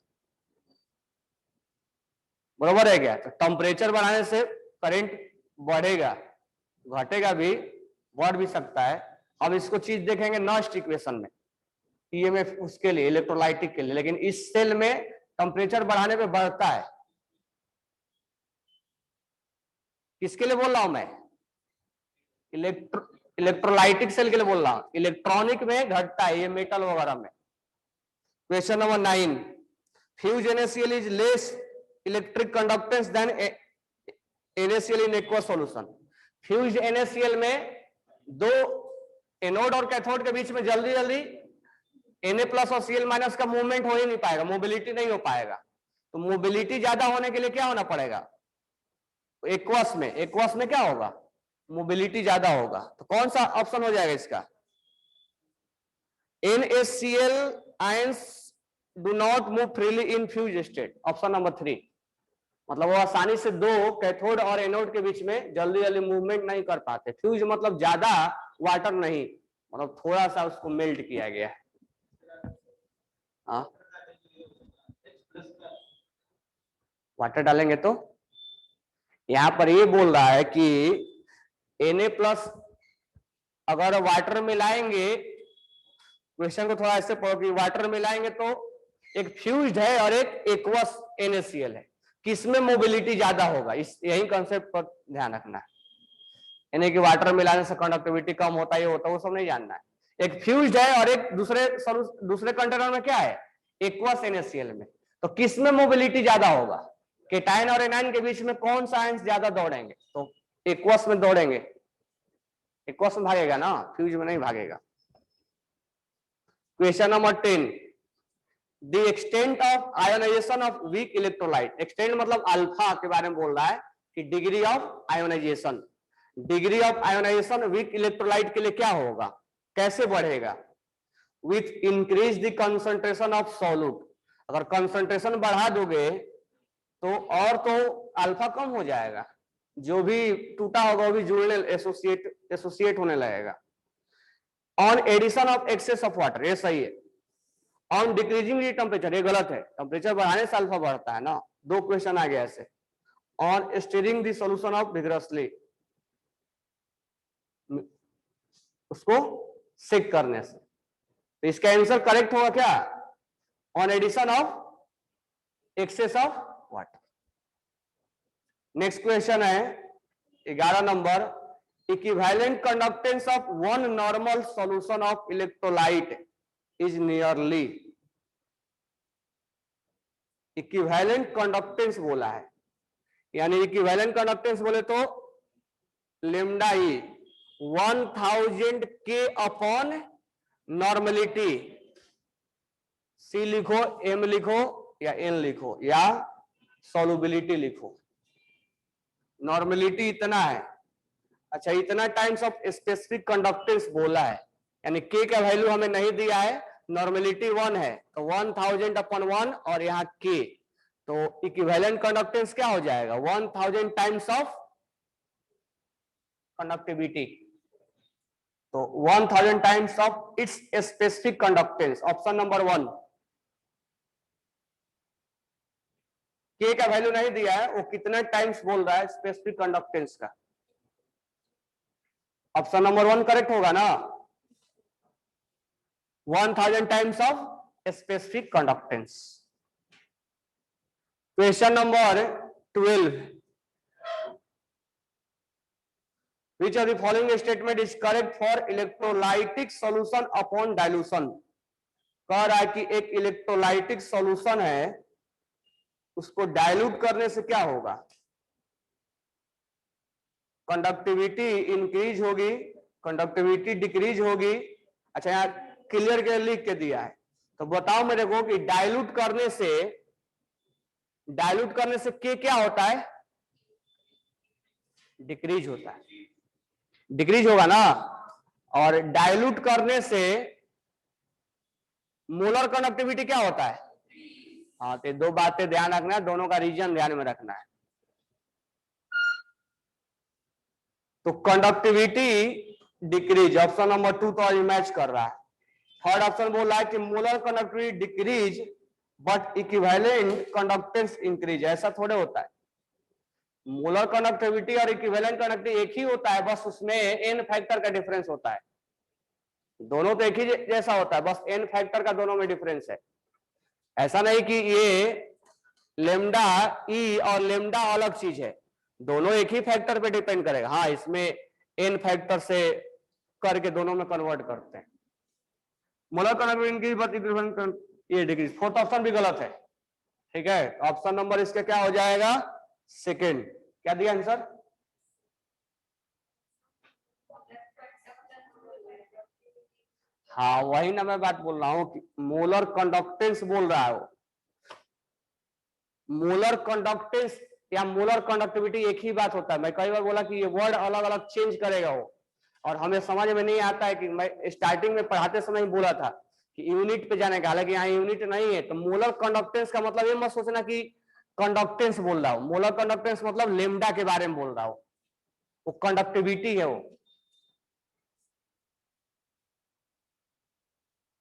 बरोबर है क्या, तो टेम्परेचर बढ़ाने से करंट बढ़ेगा, घटेगा भी, बढ़ भी सकता है। अब इसको चीज देखेंगे नॉस्ट इक्वेशन में, EMF उसके लिए, इलेक्ट्रोलाइटिक के लिए, लेकिन इस सेल में टेम्परेचर बढ़ाने पे बढ़ता है। किसके लिए बोल रहा हूं मैं, इलेक्ट्रोलाइटिक सेल के लिए बोल रहा हूं, इलेक्ट्रॉनिक में घटता है, ये मेटल वगैरह में। Question number 9, fused NaCl is less electric conductance than NaCl in aqua solution. Fused NaCl में दो एनोड और कैथोड के बीच में जल्दी जल्दी Na+ और Cl- का मूवमेंट हो ही नहीं पाएगा, मोबिलिटी नहीं हो पाएगा। तो मोबिलिटी ज्यादा होने के लिए क्या होना पड़ेगा, एक्वस में क्या होगा, मोबिलिटी ज्यादा होगा। तो कौन सा ऑप्शन हो जाएगा इसका, NaCl ions do not move freely in fuse state, option number 3। मतलब वो आसानी से दो कैथोड और एनोड के बीच में जल्दी जल्दी मूवमेंट नहीं कर पाते। फ्यूज मतलब ज्यादा, वाटर नहीं, मतलब थोड़ा सा उसको मेल्ट किया गया है। वाटर डालेंगे तो यहां पर ये बोल रहा है कि Na+ अगर वाटर मिलाएंगे, क्वेश्चन को थोड़ा ऐसे पढ़ो कि वाटर मिलाएंगे तो एक फ्यूज्ड है और एक एक्वस NaCl है, किसमें मोबिलिटी ज्यादा होगा, इस यही कंसेप्ट पर ध्यान रखना है। यानी कि वाटर मिलाने से कंडक्टिविटी कम होता है, ये होता है, वो सब नहीं जानना है। एक फ्यूज्ड है और एक दूसरे कंटेनर में क्या है, एक्वस NaCl में, तो किसमें मोबिलिटी ज्यादा होगा, केटाइन और एनाइन के बीच में कौन सा आयंस ज्यादा दौड़ेंगे, तो एक्वस में दौड़ेंगे। एक्वस में भागेगा ना, फ्यूज में नहीं भागेगा। Question number 10, the extent of ionisation of weak electrolyte. Extent मतलब अल्फा के बारे में बोल रहा है कि degree of ionisation, degree of ionisation weak electrolyte के लिए क्या होगा, कैसे बढ़ेगा, with increase the concentration of solute. अगर कंसंट्रेशन बढ़ा दोगे तो और तो अल्फा कम हो जाएगा, जो भी टूटा होगा वो भी जुड़ने एसोसिएट होने लगेगा। On addition of excess of water, ये सही है। ऑन डिक्रीजिंग द टेम्परेचर, ये गलत है, टेम्परेचर बढ़ाने से अल्फा बढ़ता है ना, दो क्वेश्चन आ गया ऐसे। On steering the solution of vigorously, उसको सिक करने से, तो इसका आंसर करेक्ट होगा क्या, on addition of excess of water. Next question है 11 नंबर, equivalent conductance of one normal solution of electrolyte is nearly. Equivalent conductance बोला है, यानी इक्विवेलेंट कंडक्टेंस बोले तो लेमडा ई 1000 के अपॉन नॉर्मलिटी, सी लिखो, एम लिखो या एन लिखो या सॉल्युबिलिटी लिखो। नॉर्मलिटी इतना है, अच्छा इतना टाइम्स ऑफ स्पेसिफिक कंडक्टेंस बोला है, यानी के का वैल्यू हमें नहीं दिया है, नॉर्मलिटी 1 है तो 1000 अपॉन 1 और यहाँ के, तो इक्विवेलेंट कंडक्टेंस क्या हो जाएगा, 1000 टाइम्स ऑफ कंडक्टिविटी, तो 1000 times of its specific conductance. Option number 1। के का वैल्यू नहीं दिया है, वो कितना टाइम्स बोल रहा है स्पेसिफिक कंडक्टेंस का, ऑप्शन नंबर 1 करेक्ट होगा ना, 1000 times of specific conductance. Question number 12, which of the following statement is correct for electrolytic solution upon dilution। कह रहा है कि एक इलेक्ट्रोलाइटिक सॉल्यूशन है, उसको डाइल्यूट करने से क्या होगा, कंडक्टिविटी इंक्रीज होगी, कंडक्टिविटी डिक्रीज होगी। अच्छा यहाँ क्लियर के लिख के दिया है, तो बताओ मेरे को कि डाइल्यूट करने से क्या होता है, डिक्रीज होता है, डिक्रीज होगा ना। और डाइल्यूट करने से मोलर कंडक्टिविटी क्या होता है, हाँ तो दो बातें ध्यान रखना है, दोनों का रीजन ध्यान में रखना है। तो कंडक्टिविटी डिक्रीज, ऑप्शन नंबर 2 तो मैच कर रहा है। थर्ड ऑप्शन बोल रहा है कि molar conductivity decrease but equivalent conductance increase, ऐसा थोड़े होता है। मोलर कंडक्टिविटी और इक्विवेलेंट कंडक्टिविटी एक ही होता है, बस उसमें एन फैक्टर का डिफरेंस होता है, दोनों तो एक ही जैसा होता है, बस एन फैक्टर का दोनों में डिफरेंस है। ऐसा नहीं कि ये लेमडा ई और लेमडा अलग चीज है, दोनों एक ही फैक्टर पे डिपेंड करेगा। हाँ इसमें एन फैक्टर से करके दोनों में कन्वर्ट करते हैं। मोलर कंडक्टिविटी ये डिग्री, फोर्थ ऑप्शन भी गलत है, ठीक है। ऑप्शन नंबर इसका क्या हो जाएगा, सेकेंड। क्या दिया आंसर, हाँ वही ना मैं बात बोल रहा हूं कि मोलर कंडक्टेंस बोल रहा है वो, मोलर कंडक्टेंस या मोलर कंडक्टिविटी एक ही बात होता है। मैं कई बार बोला कि ये वर्ड अलग अलग चेंज करेगा वो, और हमें समझ में नहीं आता है कि मैं स्टार्टिंग में पढ़ाते समय ही बोला था कि यूनिट पे जाने का, हालांकि यहाँ यूनिट नहीं है। तो मोलर कंडक्टेंस का मतलब ये मत सोचना कि कंडक्टेंस बोल रहा हूं, मोलर कंडक्टेंस मतलब लेमडा के बारे में बोल रहा हूं, वो कंडक्टिविटी है वो,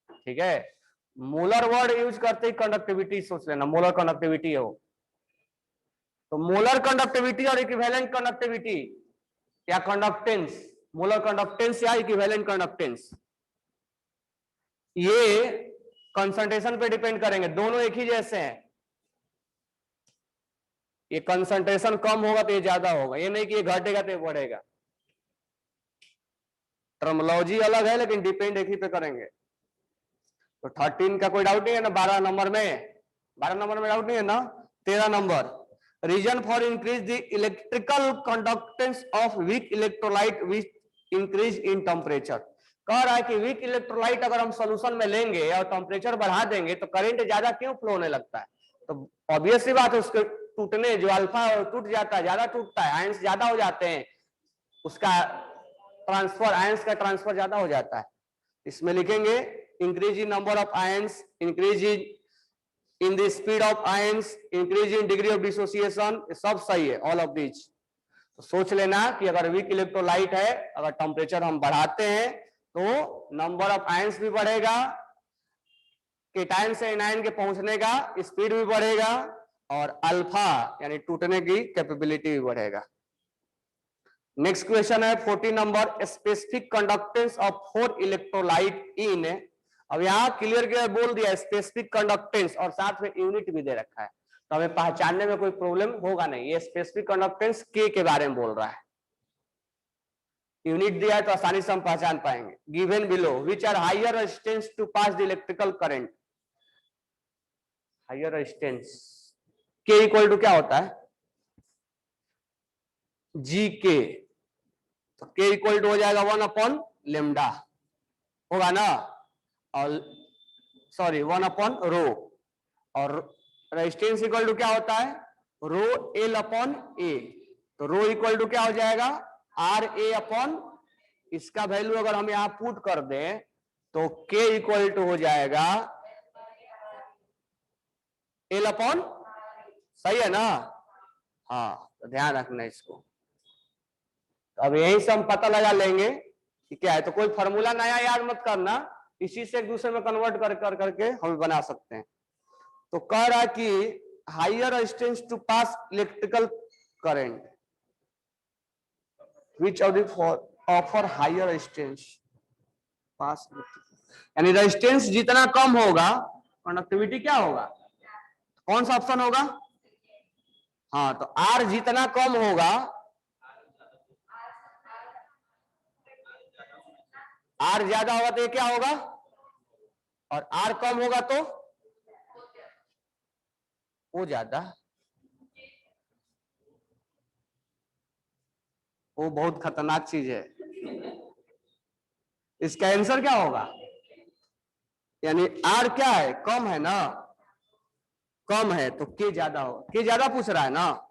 ठीक है। मोलर वर्ड यूज करते ही कंडक्टिविटी सोच लेना, मोलर कंडक्टिविटी है वो। तो मोलर कंडक्टिविटी और इक्विवेलेंट कंडक्टिविटी या कंडक्टेंस, मोलर कंडक्टेंस या इक्विवेलेंट कंडक्टेंस, ये कंसंट्रेशन पे डिपेंड करेंगे, दोनों एक ही जैसे हैं। ये कंसंट्रेशन कम होगा तो ये ज्यादा होगा, ये नहीं कि ये घटेगा तो ये बढ़ेगा। टर्मोलॉजी अलग है लेकिन डिपेंड एक ही पे करेंगे। तो 13 का कोई डाउट नहीं है ना, 12 नंबर में डाउट नहीं है ना। 13 नंबर, reason for increase the electrical conductance of weak electrolyte which increase in temperature. कह रहा है कि वीक इलेक्ट्रोलाइट अगर हम सोल्यूशन में लेंगे और टेम्परेचर बढ़ा देंगे तो करंट ज्यादा क्यों फ्लो होने लगता है? तो ऑब्वियस सी बात है, उसके टूटने, जो अल्फा टूट जाता है, ज्यादा टूटता है, आयंस ज्यादा हो जाते हैं, उसका ट्रांसफर, आयंस का ट्रांसफर ज्यादा हो जाता है। इसमें लिखेंगे increase in number of ions, increase in the speed of ions, increase in degree of dissociation, सब सही है, ऑल ऑफ दिस। तो सोच लेना कि अगर वीक इलेक्ट्रोलाइट है, अगर टेम्परेचर हम बढ़ाते हैं तो नंबर ऑफ आयंस भी बढ़ेगा, केटायन से एनायन के पहुंचने का स्पीड भी बढ़ेगा, और अल्फा यानी टूटने की कैपेबिलिटी भी बढ़ेगा। नेक्स्ट क्वेश्चन है 14 number, specific conductance of 4 electrolyte in. अब यहां क्लियर क्लियर बोल दिया स्पेसिफिक कंडक्टेंस, और साथ में यूनिट भी दे रखा है, तो हमें पहचानने में कोई प्रॉब्लम होगा नहीं। ये स्पेसिफिक कंडक्टेंस के बारे में बोल रहा है, यूनिट दिया है तो आसानी से हम पहचान पाएंगे। Given below which are higher resistance to pass the electrical current. Higher resistance के इक्वल टू क्या होता है? जी के। तो के इक्वल टू हो जाएगा 1 अपॉन लेमडा, होगा ना, और सॉरी 1/ρ, और रेजिस्टेंस इक्वल टू क्या होता है? ρL/A। तो ρ इक्वल टू क्या हो जाएगा? RA/, इसका वैल्यू अगर हम यहां पुट कर दें तो K इक्वल टू हो जाएगा L/, सही है ना? हाँ, तो ध्यान रखना इसको। तो अब यहीं से हम पता लगा लेंगे कि क्या है। तो कोई फॉर्मूला नया याद मत करना, इसी से एक दूसरे में कन्वर्ट कर करके हम बना सकते हैं। तो कह रहा है कि higher resistance to pass electrical current, which of the offer higher resistance pass, यानी रेजिस्टेंस जितना कम होगा कंडक्टिविटी क्या होगा? कौन सा ऑप्शन होगा? हाँ, तो आर जितना कम होगा, आर ज्यादा होगा तो ये क्या होगा, और आर कम होगा तो वो ज्यादा, वो बहुत खतरनाक चीज है। इसका आंसर क्या होगा? यानी आर क्या है? कम है ना, कम है तो के ज्यादा होगा। के ज्यादा पूछ रहा है ना,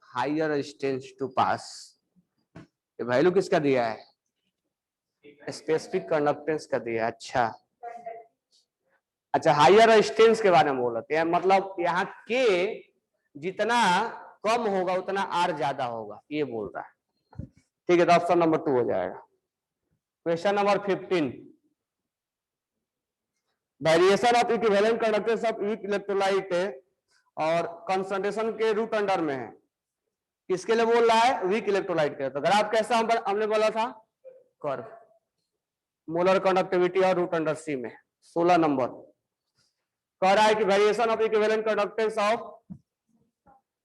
हायर रेजिस्टेंस टू पास, ये वैल्यू किसका दिया है? स्पेसिफिक कंडक्टेंस का दिया है। अच्छा, हायर रेजिस्टेंस के बारे में बोल रहे हैं, मतलब यहाँ के जितना कम होगा उतना आर ज्यादा होगा, ये बोल रहा है। ठीक है, तो ऑप्शन नंबर 2 हो जाएगा। Question number 15, variation of equivalent conductance of weak electrolyte और कंसंट्रेशन के रूट अंडर में है। किसके लिए बोल रहा है? वीक इलेक्ट्रोलाइट के। तो ग्राफ कैसा हमने बोला था? कर्व, मोलर कंडक्टिविटी और रूट अंडर सी में। 16 नंबर कह रहा है कि variation of equivalent conductance of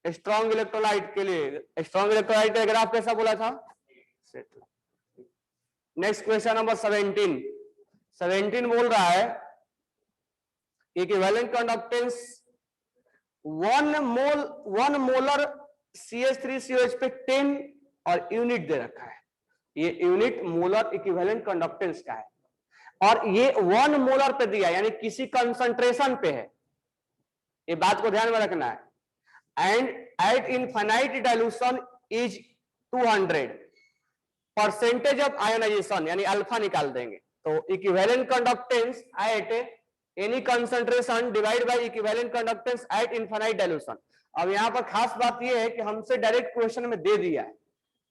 strong electrolyte के लिए, स्ट्रॉन्ग इलेक्ट्रोलाइट का ग्राफ कैसा बोला था? नेक्स्ट क्वेश्चन नंबर 17 बोल रहा है इक्विवेलेंट कंडक्टेंस 1 मोलर CH3COH पे 10 और यूनिट दे रखा है। ये यूनिट मोलर इक्विवेलेंट कंडक्टेंस का है, और ये 1 मोलर पे दिया, यानी किसी कंसंट्रेशन पे है। ये बात को ध्यान में रखना है। And at infinite dilution is 200, percentage of ionisation यानी अल्फा निकाल देंगे। तो equivalent conductance at any concentration divide by equivalent conductance at infinite dilution. अब यहां पर खास बात यह है कि हमसे डायरेक्ट क्वेश्चन में दे दिया है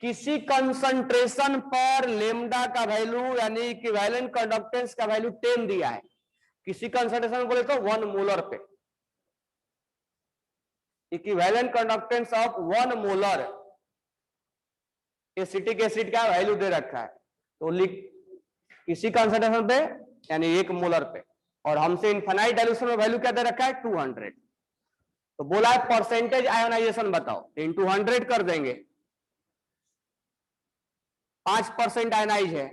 किसी कंसंट्रेशन पर लेमडा का वैल्यू यानी इक्विवेलेंट कंडक्टेंस का वैल्यू 10 दिया है। किसी कंसंट्रेशन बोले तो 1 मोलर पे equivalent conductance of 1 molar acetic acid का वैल्यू दे रखा है। तो किसी कंसंट्रेशन पे यानी 1 मोलर पे, और हमसे इनफाइनाइट डाइल्यूशन में वैल्यू क्या दे रखा है? 200। तो बोला है परसेंटेज आयोनाइजेशन बताओ, इनटू 100 कर देंगे। 5% आयनाइज है,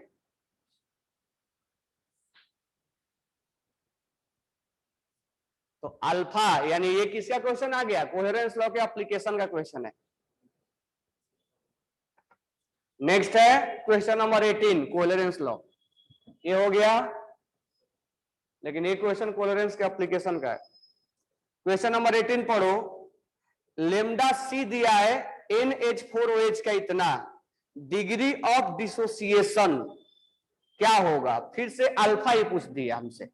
तो अल्फा यानी ये किसका क्वेश्चन आ गया, कोहेरेंस लॉ के एप्लीकेशन का क्वेश्चन है। नेक्स्ट है क्वेश्चन नंबर 18 कोहेरेंस लॉ, ये हो गया, लेकिन ये क्वेश्चन कोहेरेंस के एप्लीकेशन का है। क्वेश्चन नंबर 18 पढ़ो, लेमडा सी दिया है NH4OH का इतना, डिग्री ऑफ डिसोसिएशन क्या होगा, फिर से अल्फा ही पूछ दिया हमसे।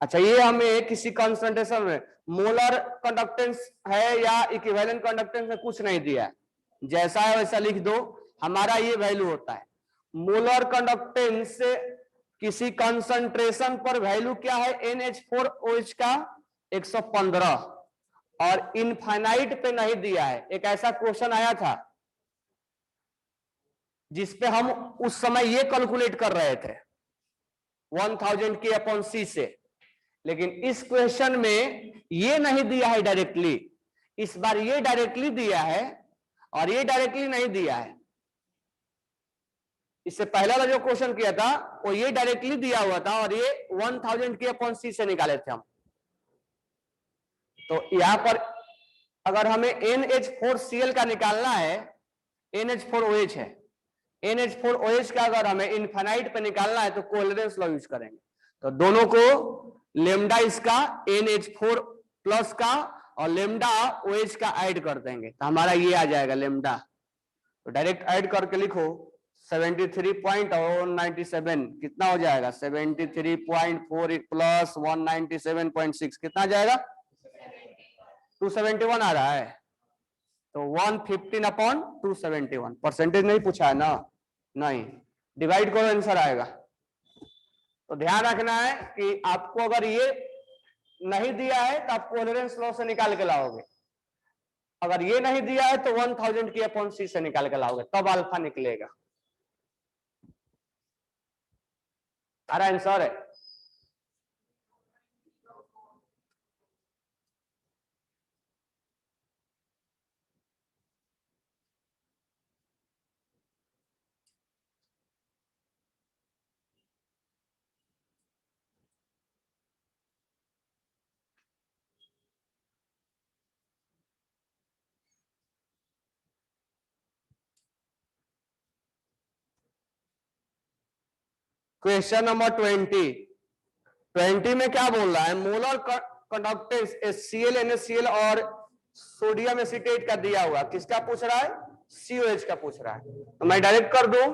अच्छा, ये हमें किसी कंसंट्रेशन में मोलर कंडक्टेंस है या इक्विवेलेंट कंडक्टेंस में कुछ नहीं दिया है, जैसा है वैसा लिख दो, हमारा ये वैल्यू होता है। मोलर कंडक्टेंस किसी कंसंट्रेशन पर वैल्यू क्या है NH4OH का 115, और इनफाइनाइट पे नहीं दिया है। एक ऐसा क्वेश्चन आया था जिसपे हम उस समय ये कैलकुलेट कर रहे थे 1000 K/C से, लेकिन इस क्वेश्चन में ये नहीं दिया है डायरेक्टली, इस बार ये डायरेक्टली दिया है और ये डायरेक्टली नहीं दिया है। इससे पहला वाला जो क्वेश्चन किया था वो ये डायरेक्टली दिया हुआ था और ये 1000 K/C से निकाले थे हम। तो यहां पर अगर हमें NH4Cl का निकालना है, NH4OH है, NH4OH का अगर हमें इनफाइनाइट पे निकालना है तो कोहेरेंस लॉ यूज करेंगे। तो दोनों को लेमडा इसका NH4 प्लस का और लेमडा OH का ऐड कर देंगे तो हमारा ये आ जाएगा लेमडा। तो डायरेक्ट ऐड करके लिखो 73.97 कितना हो जाएगा, 73.4 प्लस 197.6 कितना आ जाएगा, 271 आ रहा है। तो 115/271, परसेंटेज नहीं पूछा है ना, नहीं, डिवाइड करो आंसर आएगा। तो ध्यान रखना है कि आपको अगर ये नहीं दिया है तो आप कोहेरेंस लॉ से निकाल के लाओगे, अगर ये नहीं दिया है तो 1000 K/C से निकाल के लाओगे, तब अल्फा निकलेगा। सारा आंसर है। क्वेश्चन नंबर 20 में क्या बोल रहा है, मोलर कंडक्टेंस HCl NaCl और सोडियम एसीटेट का दिया हुआ, किसका पूछ रहा है, COH का पूछ रहा है। तो मैं डायरेक्ट कर दूं,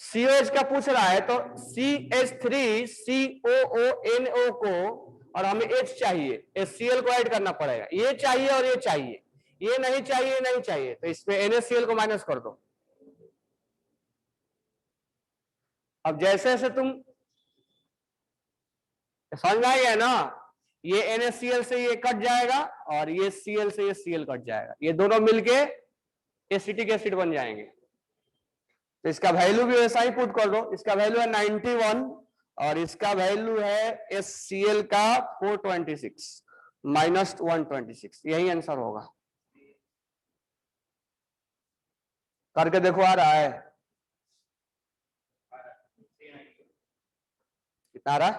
COH का पूछ रहा है तो CH3COONO को, और हमें H चाहिए, HCl को ऐड करना पड़ेगा, ये चाहिए और ये चाहिए, ये नहीं चाहिए, नहीं चाहिए, तो इसमें NaCl को माइनस कर दो। अब जैसे जैसे तुम समझ आ गया ना, ये NaCl से ये कट जाएगा और ये Cl से ये Cl कट जाएगा, ये दोनों मिलके एसिटिक एसिड बन जाएंगे। तो इसका वैल्यू भी वैसा ही पुट कर दो, इसका वैल्यू है 91 और इसका वैल्यू है HCl का 426 माइनस 126, यही आंसर होगा। करके देखो आ रहा है, कितना आ रहा,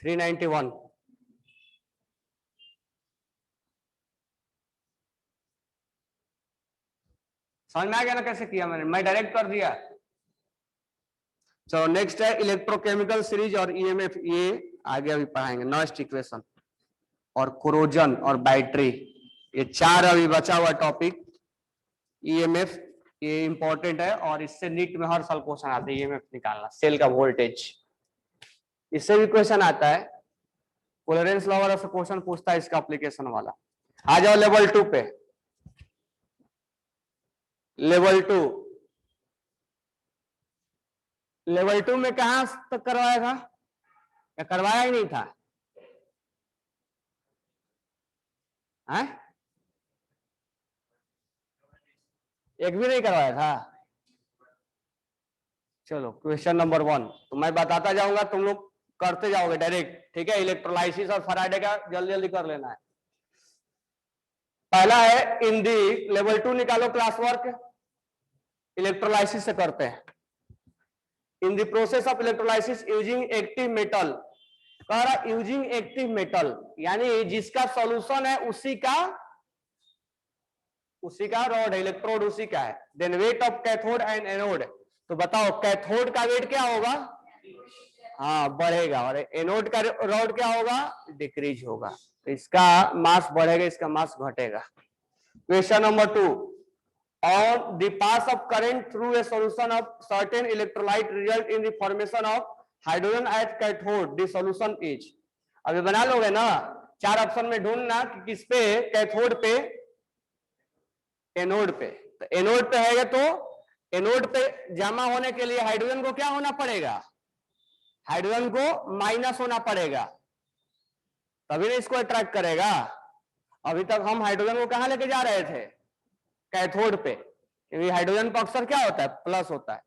391। समझ में आ गया ना कैसे किया मैंने, मैं डायरेक्ट कर दिया। चलो नेक्स्ट है इलेक्ट्रोकेमिकल सीरीज और EMF, ये आगे अभी पढ़ाएंगे, नेक्स्ट इक्वेशन और कोरोजन और बैटरी, ये 4 अभी बचा हुआ टॉपिक। EMF ये इंपॉर्टेंट है और इससे नीट में हर साल क्वेश्चन आते हैं, EMF निकालना, सेल का वोल्टेज, इससे भी क्वेश्चन आता है। कोहेरेंस लॉ वाला से क्वेश्चन पूछता है इसका एप्लीकेशन वाला। आ जाओ लेवल 2 पे, लेवल 2 में कहां तक करवाया था या करवाया ही नहीं था, है? एक भी नहीं करवाया था। चलो क्वेश्चन नंबर 1 तो मैं बताता जाऊंगा, तुम लोग करते जाओगे डायरेक्ट, ठीक है। इलेक्ट्रोलाइसिस और फैराडे का जल्दी जल्दी कर लेना है। पहला है इन दी लेवल 2 निकालो क्लास वर्क, इलेक्ट्रोलाइसिस से करते हैं। In the process of electrolysis using active metal कह रहा यूजिंग एक्टिव मेटल, यानी जिसका सॉल्यूशन है उसी का रॉड है, इलेक्ट्रोड उसी का है। Then weight of cathode and anode, तो बताओ कैथोड का वेट क्या होगा? हाँ बढ़ेगा, और एनोड का रॉड क्या होगा? डिक्रीज होगा। तो इसका मास बढ़ेगा, इसका मास घटेगा। Question number 2, on the pass of current through a solution of certain electrolyte result in the formation of hydrogen at cathode, the solution is। अभी बना लोगे ना, 4 ऑप्शन में ढूंढना कि किस पे, कैथोड पे, एनोड पे। तो एनोड पे है तो एनोड पे जमा होने के लिए हाइड्रोजन को क्या होना पड़ेगा? हाइड्रोजन को माइनस होना पड़ेगा, तभी ना इसको अट्रैक्ट करेगा। अभी तक हम हाइड्रोजन को कहां लेके जा रहे थे? कैथोड पे, क्योंकि हाइड्रोजन का अक्सर क्या होता है? प्लस होता है,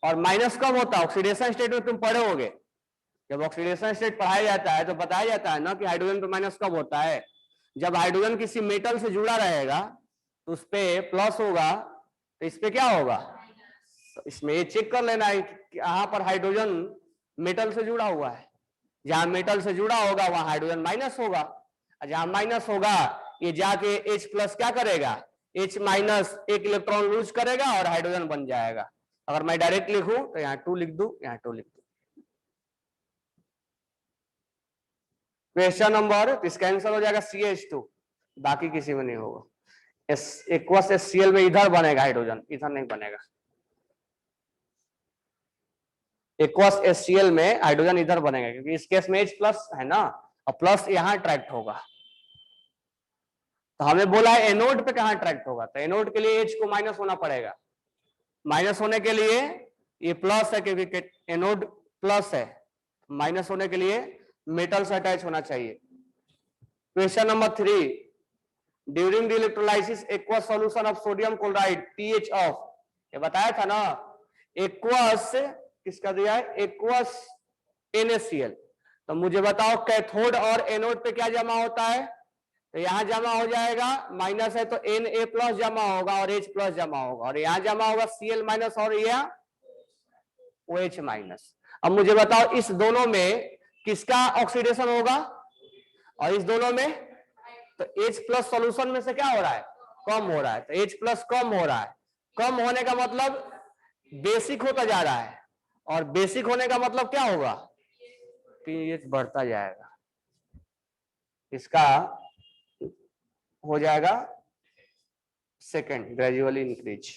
और माइनस कब होता है? ऑक्सीडेशन स्टेट में तुम पढ़े होगे, जब ऑक्सीडेशन स्टेट पढ़ाया जाता है तो बताया जाता है ना कि हाइड्रोजन पे माइनस कब होता है? जब हाइड्रोजन किसी मेटल से जुड़ा रहेगा तो उस पे प्लस होगा, तो इस पे क्या होगा? तो इसमें ये चेक कर लेना है कि यहाँ पर हाइड्रोजन मेटल से जुड़ा हुआ है, जहां मेटल से जुड़ा होगा वहां हाइड्रोजन माइनस होगा, और जहां माइनस होगा ये जाके H प्लस क्या करेगा? H माइनस एक इलेक्ट्रॉन लूज करेगा और हाइड्रोजन बन जाएगा। अगर मैं डायरेक्ट लिखूं तो यहाँ 2 लिख दूं, यहाँ 2 लिख दूं। क्वेश्चन नंबर, इसका आंसर हो जाएगा CH2, बाकी किसी में नहीं होगा। एक्वस HCl में इधर बनेगा हाइड्रोजन, इधर नहीं बनेगा। एक्वस HCl में हाइड्रोजन इधर बनेगा, क्योंकि इस केस में H प्लस है ना, और प्लस यहाँ अट्रैक्ट होगा। तो हमें बोला है एनोड पे कहां अट्रैक्ट होगा, तो एनोड के लिए H को माइनस होना पड़ेगा। माइनस होने के लिए ये प्लस है, क्योंकि एनोड प्लस है, माइनस होने के लिए मेटल से अटैच होना चाहिए। Question number 3, during the electrolysis aqueous solution of sodium chloride pH of, ये बताया था ना, एक्वस किसका दिया है? Aqueous NaCl। तो मुझे बताओ कैथोड और एनोड पे क्या जमा होता है? तो यहां जमा हो जाएगा, माइनस है तो Na प्लस जमा होगा और H प्लस जमा होगा, और यहां जमा होगा Cl माइनस और यह OH माइनस। अब मुझे बताओ इस दोनों में किसका ऑक्सीडेशन होगा? और इस दोनों में, तो H प्लस सॉल्यूशन में से क्या हो रहा है? कम हो रहा है। तो H प्लस कम हो रहा है, कम होने का मतलब बेसिक होता जा रहा है, और बेसिक होने का मतलब क्या होगा? pH बढ़ता जाएगा, इसका हो जाएगा second, gradually increase.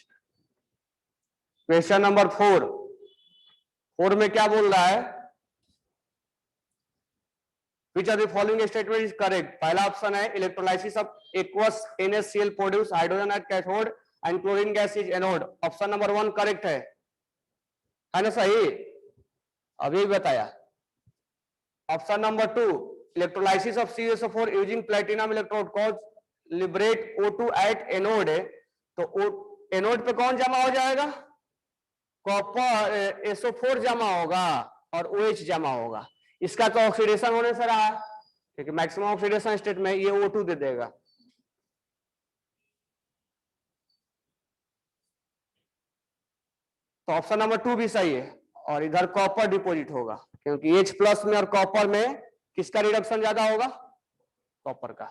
Question number 4 में क्या बोल रहा है? Which of the following statement is correct? पहला ऑप्शन है electrolysis of aqueous NaCl produce hydrogen at cathode and chlorine gas is anode. Option number 1 correct है ना? सही, अभी बताया। Option number 2, electrolysis of CuSO4 using platinum electrode cause liberate O2 at anode, तो anode पे कौन जमा हो जाएगा? कॉपर SO4 जमा होगा और OH जमा होगा। इसका तो ऑक्सीडेशन होने से रहा, क्योंकि मैक्सिमम ऑक्सीडेशन स्टेट में ये O2 दे देगा। तो ऑप्शन नंबर 2 भी सही है, और इधर कॉपर डिपॉजिट होगा, क्योंकि H प्लस में और कॉपर में किसका रिडक्शन ज्यादा होगा? कॉपर का,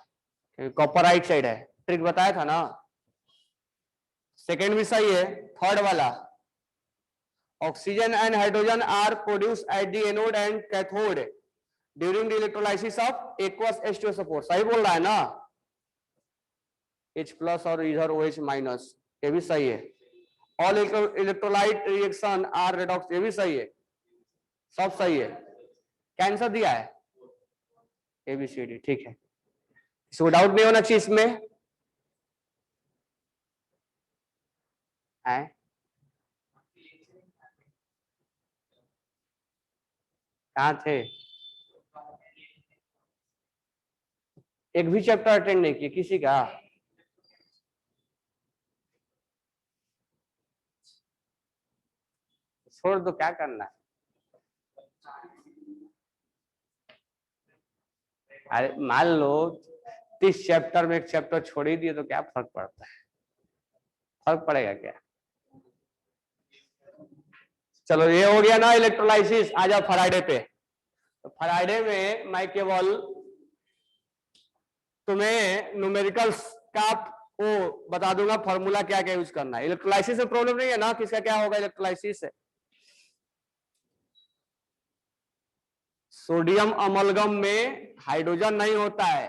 क्योंकि कॉपर राइट साइड है, ट्रिक बताया था ना। सेकेंड भी सही है। थर्ड वाला, oxygen and hydrogen are produce at the anode and cathode during the electrolysis of aqueous H2SO4, सही बोल रहा है ना? H प्लस और इधर OH माइनस, ये भी सही है। All electrolyte reaction are redox, ये भी सही है, सब सही है। कैंसर दिया है ABCD, ठीक है, इसको डाउट नहीं होना चाहिए इसमें है। कहाँ थे? एक भी चैप्टर अटेंड नहीं किया किसी का? छोड़ दो, क्या करना है। अरे मान लो 30 चैप्टर में एक चैप्टर छोड़ ही दिए तो क्या फर्क पड़ता है? फर्क पड़ेगा क्या? चलो ये हो गया ना इलेक्ट्रोलाइसिस। आ जाओ फ्राइडे पे, तो फ्राइडे में मैं केवल तुम्हें न्यूमेरिकल्स का वो बता दूंगा, फॉर्मूला क्या क्या यूज करना है। इलेक्ट्रोलाइसिस में प्रॉब्लम नहीं है ना, किसका क्या होगा इलेक्ट्रोलाइसिस से? सोडियम अमलगम में हाइड्रोजन नहीं होता है,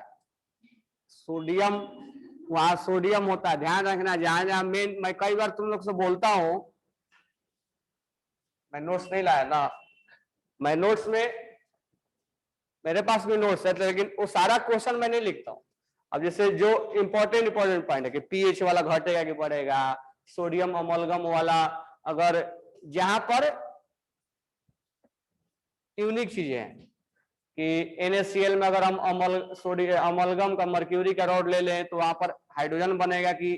सोडियम, वहां सोडियम होता है, ध्यान रखना। जहां जहां मेन, मैं कई बार तुम लोग से बोलता हूं, मैं नोट्स नहीं लाया ना, मैं नोट्स में, मेरे पास भी नोट्स है, लेकिन वो सारा क्वेश्चन मैं नहीं लिखता हूँ। अब जैसे जो इंपॉर्टेंट पॉइंट है कि पीएच वाला घटेगा कि बढ़ेगा, सोडियम अमलगम वाला, अगर जहां पर यूनिक चीजें हैं कि NaCl में अगर हम अमलगम का मर्क्यूरी का रॉड ले लें तो वहां पर हाइड्रोजन बनेगा कि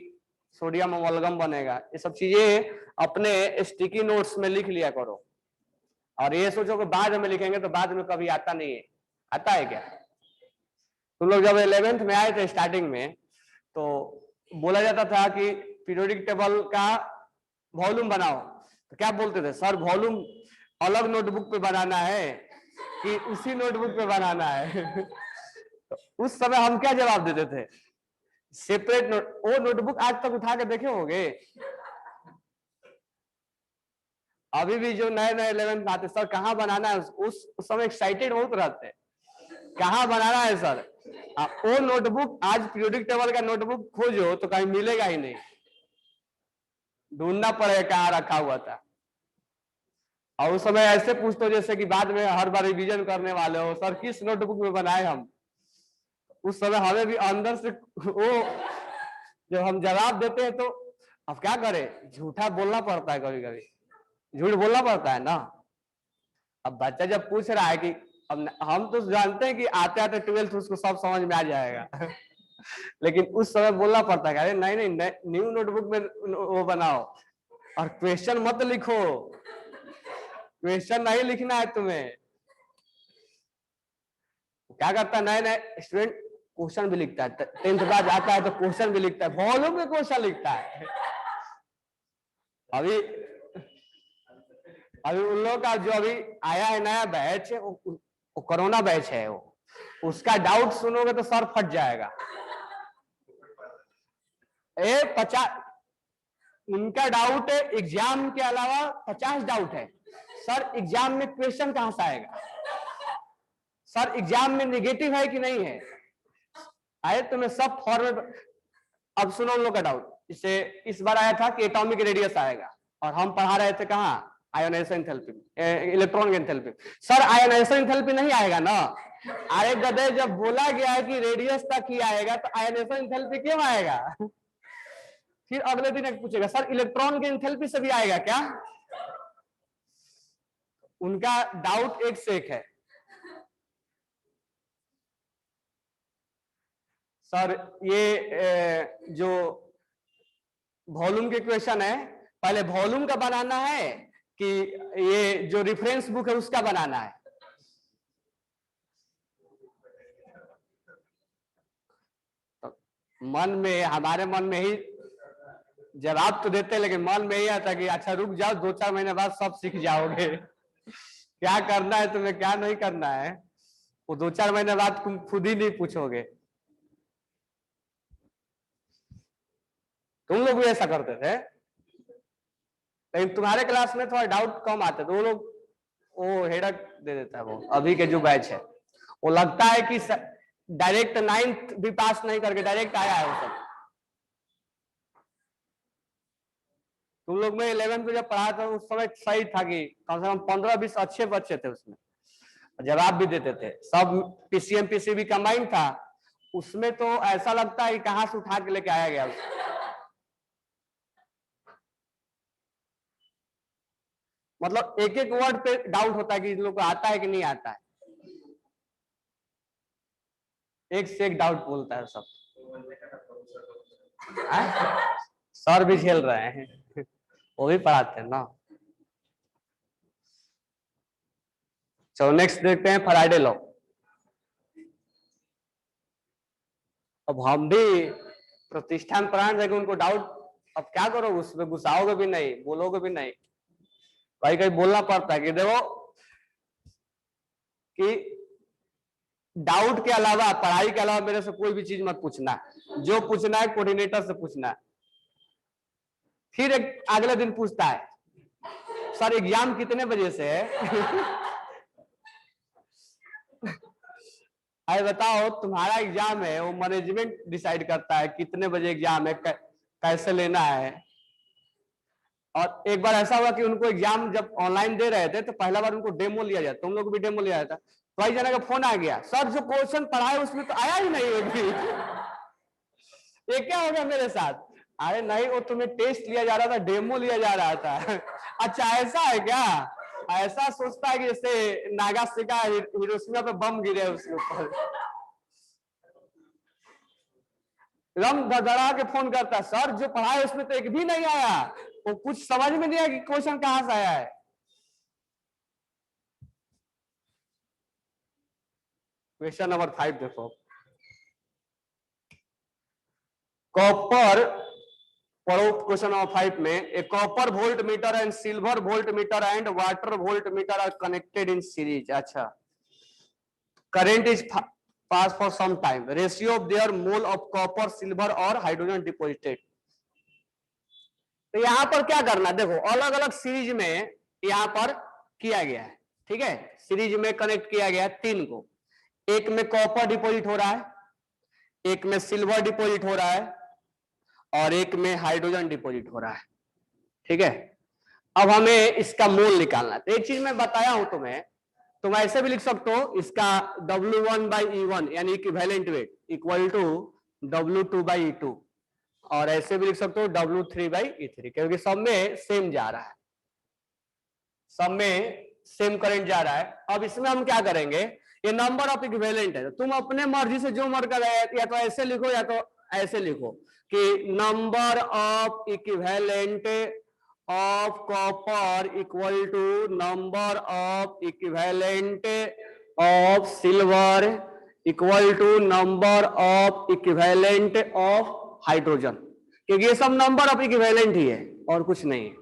सोडियम अमलगम बनेगा, ये सब चीजें अपने स्टिकी नोट्स में लिख लिया करो। और ये सोचो कि बाद में लिखेंगे तो बाद में कभी आता नहीं है, आता है क्या? तुम लोग जब 11th में आए थे स्टार्टिंग में तो बोला जाता था कि पीरियोडिक टेबल का वॉल्यूम बनाओ, तो क्या बोलते थे? सर वॉल्यूम अलग नोटबुक पे बनाना है कि उसी नोटबुक पे बनाना है? तो उस समय हम क्या जवाब देते थे? Separate note. वो नोटबुक आज तक उठा के देखे होंगे? अभी भी जो नए नए 11th आते, सर कहाँ बनाना है, उस समय एक्साइटेड बहुत रहते हैं, कहाँ बनाना है सर। वो नोटबुक आज पीरियोडिक टेबल का नोटबुक खोजो तो कहीं मिलेगा ही नहीं, ढूंढना पड़ेगा कहाँ रखा हुआ था। और उस समय ऐसे पूछते हो जैसे कि बाद में हर बार रिवीजन करने वाले हो, सर किस नोटबुक में बनाए हम। उस समय हमें भी अंदर से वो, जब हम जवाब देते हैं तो अब क्या करें, झूठा बोलना पड़ता है, कभी कभी झूठ बोलना पड़ता है ना। अब बच्चा जब पूछ रहा है कि, अब हम तो जानते हैं कि आते आते 12th उसको सब समझ में आ जाएगा लेकिन उस समय बोलना पड़ता है, अरे नहीं नहीं, न्यू नोटबुक में वो बनाओ, और क्वेश्चन मत लिखो, क्वेश्चन नहीं लिखना है तुम्हें। क्या करता है नए नए स्टूडेंट, क्वेश्चन भी लिखता है, 10th बाद आता है तो क्वेश्चन भी लिखता है, वॉल्यूम में क्वेश्चन लिखता है। अभी अभी उन लोगों का जो अभी आया है नया बैच है, वो कोरोना बैच है, वो उसका डाउट सुनोगे तो सर फट जाएगा। 50 उनका डाउट है, एग्जाम के अलावा 50 डाउट है। सर एग्जाम में क्वेश्चन कहां से आएगा, सर एग्जाम में नेगेटिव है कि नहीं है, आए तुम्हें सब फॉरवर्ड। अब सुनो उन लोग का डाउट, इससे इस बार आया था कि एटॉमिक रेडियस आएगा, और हम पढ़ा रहे थे कहाँ, ionisation enthalpy, electron enthalpy. Sir ionisation enthalpy नहीं आएगा ना? अरे गधे, जब बोला गया है कि रेडियस तक ही आएगा तो आयोनाइजेशन एंथैल्पी क्यों आएगा? फिर अगले दिन पूछेगा सर इलेक्ट्रॉन के एंथैल्पी से भी आएगा क्या? उनका डाउट एक से एक है। सर ये जो वॉल्यूम के क्वेश्चन है, पहले वॉल्यूम का बनाना है कि ये जो रेफरेंस बुक है उसका बनाना है? तो मन में, हमारे मन में ही जवाब तो देते हैं, लेकिन मन में ही आता कि अच्छा रुक जाओ, 2-4 महीने बाद सब सीख जाओगे क्या करना है तुम्हें, क्या नहीं करना है, वो 2-4 महीने बाद तुम खुद ही नहीं पूछोगे। तुम लोग भी ऐसा करते थे, लेकिन तुम्हारे क्लास में थोड़ा डाउट कम आते थे, वो लोग वो हेडक दे देता है। वो अभी के जो बैच है वो लगता है कि डायरेक्ट 9th भी पास नहीं करके डायरेक्ट आया है वो सब। तुम लोग में 11th में जब पढ़ा था उस समय सही था कि कम से कम 15-20 अच्छे बच्चे थे उसमें, जवाब भी देते थे, सब पीसीएम पीसीबी कंबाइंड था उसमें, तो ऐसा लगता है कि कहां से उठा के लेके आया गया उसको। मतलब एक एक वर्ड पे डाउट होता है कि इन लोग को आता है कि नहीं आता है, एक से एक डाउट बोलता है सब। सर भी झेल रहे हैं वो भी पढ़ाते हैं ना। चलो नेक्स्ट देखते हैं फैराडे लॉ। अब हम भी प्रतिष्ठान प्राण रहेंगे, उनको डाउट, अब क्या करो, उसमें घुसाओगे भी नहीं, बोलोगे भी नहीं, कहीं कहीं बोलना पड़ता है कि देखो कि डाउट के अलावा, पढ़ाई के अलावा मेरे से कोई भी चीज मत पूछना, जो पूछना है कोऑर्डिनेटर से पूछना है। फिर एक अगले दिन पूछता है, सर एग्जाम कितने बजे से है? अरे बताओ, तुम्हारा एग्जाम है, वो मैनेजमेंट डिसाइड करता है कितने बजे एग्जाम है, कैसे लेना है। और एक बार ऐसा हुआ कि उनको एग्जाम जब ऑनलाइन दे रहे थे तो पहला बार उनको डेमो लिया जाता, तुम लोग को भी डेमो लिया जाता, तो भाई जना का फोन आ गया, सर जो क्वेश्चन पढ़ाए उसमें तो आया ही नहीं होगी। ये क्या हो गया मेरे साथ? अरे नहीं, वो तुम्हें टेस्ट लिया जा रहा था, डेमो लिया जा रहा था। अच्छा ऐसा है क्या? ऐसा सोचता है कि जैसे नागासाकी हिरोशिमा पे बम गिरे उसके ऊपर। रम धड़धड़ा के फोन करता है, सर जो पढ़ा है उसमें तो एक भी नहीं आया, वो कुछ समझ में नहीं आया कि क्वेश्चन कहां से आया है। क्वेश्चन नंबर 5 देखो, कॉपर, पढ़ो क्वेश्चन नंबर 5 में, a copper voltmeter and silver voltmeter and water voltmeter are connected in series. अच्छा, current is pass for some time, ratio of their mole of copper silver और hydrogen deposited. तो यहां पर क्या करना, देखो अलग अलग सीरीज में यहां पर किया गया है, ठीक है, सीरीज में कनेक्ट किया गया है तीन को, एक में कॉपर डिपॉजिट हो रहा है, एक में सिल्वर डिपॉजिट हो रहा है, और एक में हाइड्रोजन डिपॉजिट हो रहा है, ठीक है। अब हमें इसका मोल निकालना है, तो एक चीज मैं बताया हूं तुम्हें, तुम ऐसे भी लिख सकते हो, इसका W1/E1 यानी equivalent weight equal to W2/E2, और ऐसे भी लिख सकते हो W3/E3, क्योंकि सब में सेम जा रहा है, सब में सेम करंट जा रहा है। अब इसमें हम क्या करेंगे, ये नंबर ऑफ इक्विवेलेंट है, तुम अपने मर्जी से जो मर कर, या तो ऐसे लिखो या तो ऐसे लिखो कि number of equivalent of copper equal to number of equivalent of silver equal to number of equivalent of hydrogen, क्योंकि ये सब नंबर ऑफ इक्विवेलेंट ही है और कुछ नहीं है।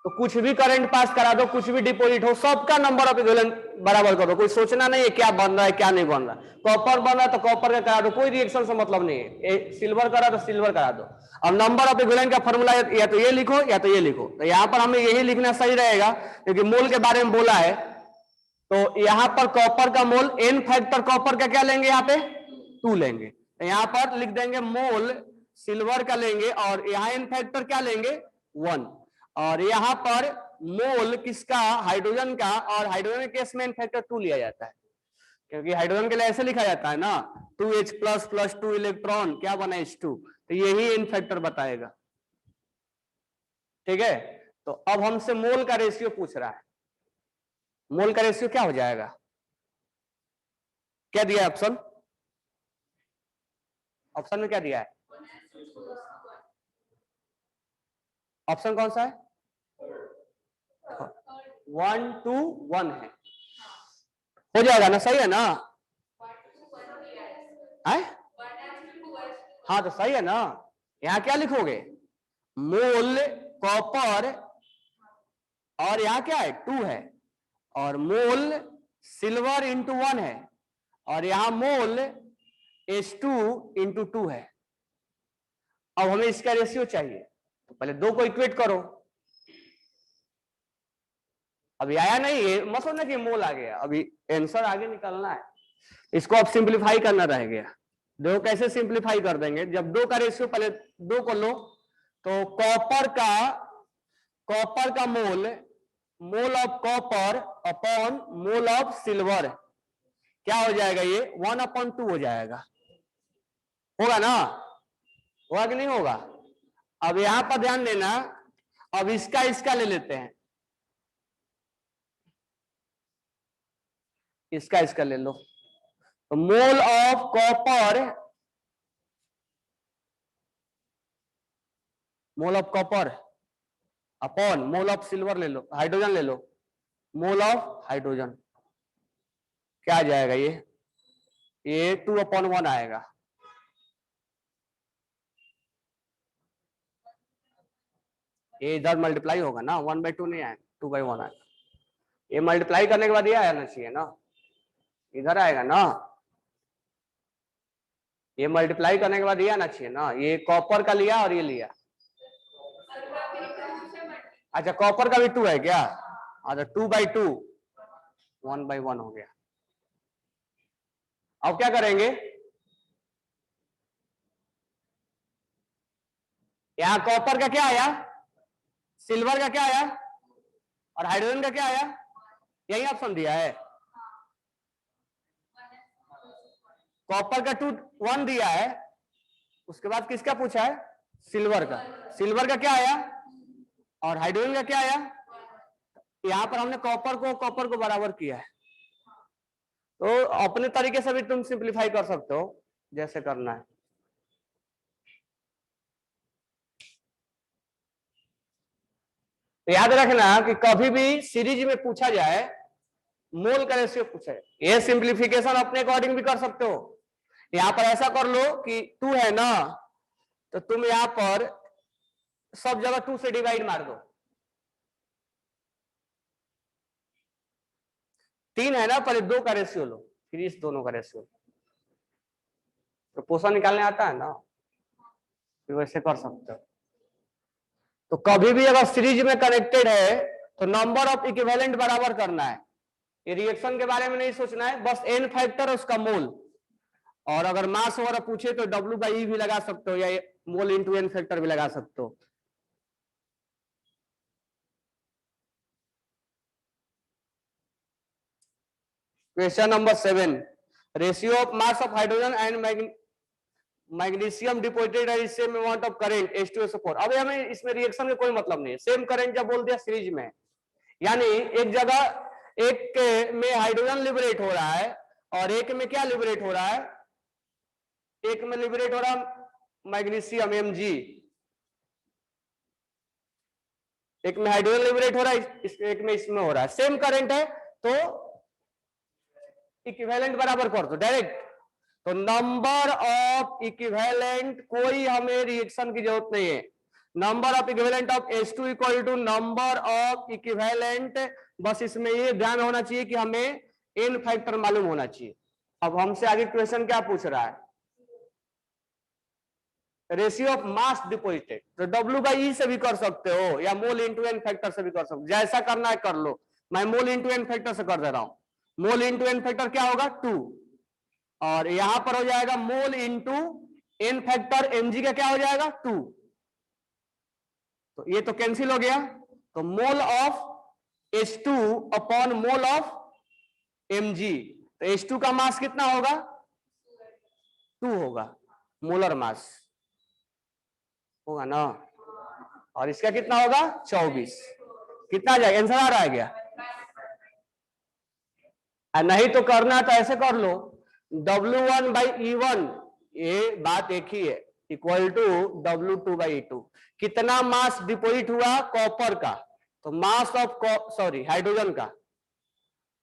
तो कुछ भी करंट पास करा दो, कुछ भी डिपॉजिट हो, सबका नंबर ऑफ इक्विवेलेंट बराबर करो, कोई सोचना नहीं है क्या बन रहा है क्या नहीं बन रहा। कॉपर बन रहा है तो कॉपर का करा दो, कोई रिएक्शन से मतलब नहीं है, सिल्वर करा तो सिल्वर करा दो। अब नंबर ऑफ इक्विवेलेंट का फॉर्मूला या तो ये लिखो या तो ये लिखो, तो यहाँ पर हमें यही लिखना सही रहेगा क्योंकि मोल के बारे में बोला है। तो यहाँ पर कॉपर का मोल, एन फैक्टर कॉपर का क्या लेंगे, यहाँ पे 2 लेंगे, तो यहाँ पर लिख देंगे मोल सिल्वर का लेंगे, और यहाँ एन फैक्टर क्या लेंगे 1, और यहाँ पर मोल किसका, हाइड्रोजन का, और हाइड्रोजन के केस में एन फैक्टर 2 लिया जाता है, क्योंकि हाइड्रोजन के लिए ऐसे लिखा जाता है ना, 2H प्लस 2 इलेक्ट्रॉन क्या बना H2, तो यही एन फैक्टर बताएगा, ठीक है। तो अब हमसे मोल का रेशियो पूछ रहा है, मोल का रेशियो क्या हो जाएगा, क्या दिया है ऑप्शन, ऑप्शन में क्या दिया है, ऑप्शन कौन सा है, 1:1 है, हो जाएगा ना, सही है ना, है? हाँ तो सही है ना, यहाँ क्या लिखोगे, मोल कॉपर, और यहाँ क्या है 2 है, और मोल सिल्वर इंटू 1 है, और यहाँ मोल H2 × 2 है। अब हमें इसका रेशियो चाहिए, तो पहले 2 को इक्वेट करो, अभी आया नहीं है मत सोचना कि मोल आ गया, अभी आंसर आगे निकालना है, इसको अब सिंप्लीफाई करना रह गया। देखो कैसे सिंप्लीफाई कर देंगे, जब 2 का रेशियो पहले 2 को लो, तो कॉपर का mole, mole of copper upon mole of silver क्या हो जाएगा, ये 1/2 हो जाएगा, होगा ना, होगा कि नहीं होगा। अब यहां पर ध्यान देना, अब इसका ले लेते हैं, इसका ले लो, तो मोल of copper upon mole of silver ले लो, हाइड्रोजन ले लो, मोल ऑफ हाइड्रोजन क्या आ जाएगा, ये 2/1 आएगा, ये इधर मल्टीप्लाई होगा ना, 1/2 नहीं आएगा, 2/1 आएगा, ये मल्टीप्लाई करने के बाद ये आना चाहिए ना, इधर आएगा ना, ये मल्टीप्लाई करने के बाद ये आना चाहिए ना, ये कॉपर का लिया और ये लिया। अच्छा कॉपर का भी 2 है क्या? अच्छा 2/2 1/1 हो गया। अब क्या करेंगे, यहां कॉपर का क्या आया, सिल्वर का क्या आया, और हाइड्रोजन का क्या आया, यही ऑप्शन दिया है। कॉपर का 1 दिया है, उसके बाद किसका पूछा है, सिल्वर का। सिल्वर का क्या आया और हाइड्रोजन का क्या आया, यहां पर हमने कॉपर को बराबर किया है। तो अपने तरीके से भी तुम सिंप्लीफाई कर सकते हो जैसे करना है। तो याद रखना कि कभी भी सीरीज में पूछा जाए मोल का रेशियो पूछे, ये सिंप्लीफिकेशन अपने अकॉर्डिंग भी कर सकते हो। यहां पर ऐसा कर लो कि 2 है ना, तो तुम यहां पर सब जगह 2 से डिवाइड मार दो। 3 है ना, पहले 2 का रेशियो लो, फिर इस दोनों का रेशियो लो। प्रोपोर्शन निकालने आता है ना, फिर वैसे कर सकते हो। तो कभी भी अगर सीरीज में कनेक्टेड है तो नंबर ऑफ इक्विवेलेंट बराबर करना है। ये रिएक्शन के बारे में नहीं सोचना है, बस एन फैक्टर उसका मोल, और अगर मास वगैरह पूछे तो W/E भी लगा सकते हो, या मोल इंटू एन फैक्टर भी लगा सकते हो। Question number 7, ratio of mass of hydrogen and magnesium deposited at same amount of current H2SO4। अब हमें इसमें रिएक्शन का कोई मतलब नहीं है, सेम करंट जब बोल दिया सीरीज में, यानी एक जगह एक में हाइड्रोजन लिबरेट हो रहा है और एक में क्या लिबरेट हो रहा है, एक में लिबरेट हो रहा मैग्नीशियम Mg, एक में हाइड्रोजन लिबरेट हो रहा है, एक में इसमें हो रहा है, सेम करंट है तो इक्विवेलेंट बराबर कर दो डायरेक्ट। तो नंबर ऑफ इक्विवेलेंट, कोई हमें रिएक्शन की जरूरत नहीं है। Number of equivalent of H2 equal to number of equivalent, बस इसमें ये ध्यान होना चाहिए कि हमें एन फैक्टर मालूम होना चाहिए। अब हमसे आगे क्वेश्चन क्या पूछ रहा है, रेशियो ऑफ मास डिपोजिटेड, तो W/E से भी कर सकते हो या मोल इंटू एन फैक्टर से भी कर सकते हो, जैसा करना है कर लो। मैं मोल इंटू एन फैक्टर से कर दे रहा हूं। मोल इंटू एन फैक्टर क्या होगा 2, और यहां पर हो जाएगा mole into n factor Mg का क्या हो जाएगा 2, तो ये तो कैंसिल हो गया। तो mole of H2 upon mole of Mg, तो H2 का मास कितना होगा 2 होगा, मोलर मास होगा ना, और इसका कितना होगा 24। कितना आ जाएगा, आंसर आ रहा है क्या? नहीं तो करना तो ऐसे कर लो, W1/E1, ये बात एक ही है, इक्वल टू W2/E2। कितना मास डिपोजिट हुआ कॉपर का, तो मास ऑफ हाइड्रोजन का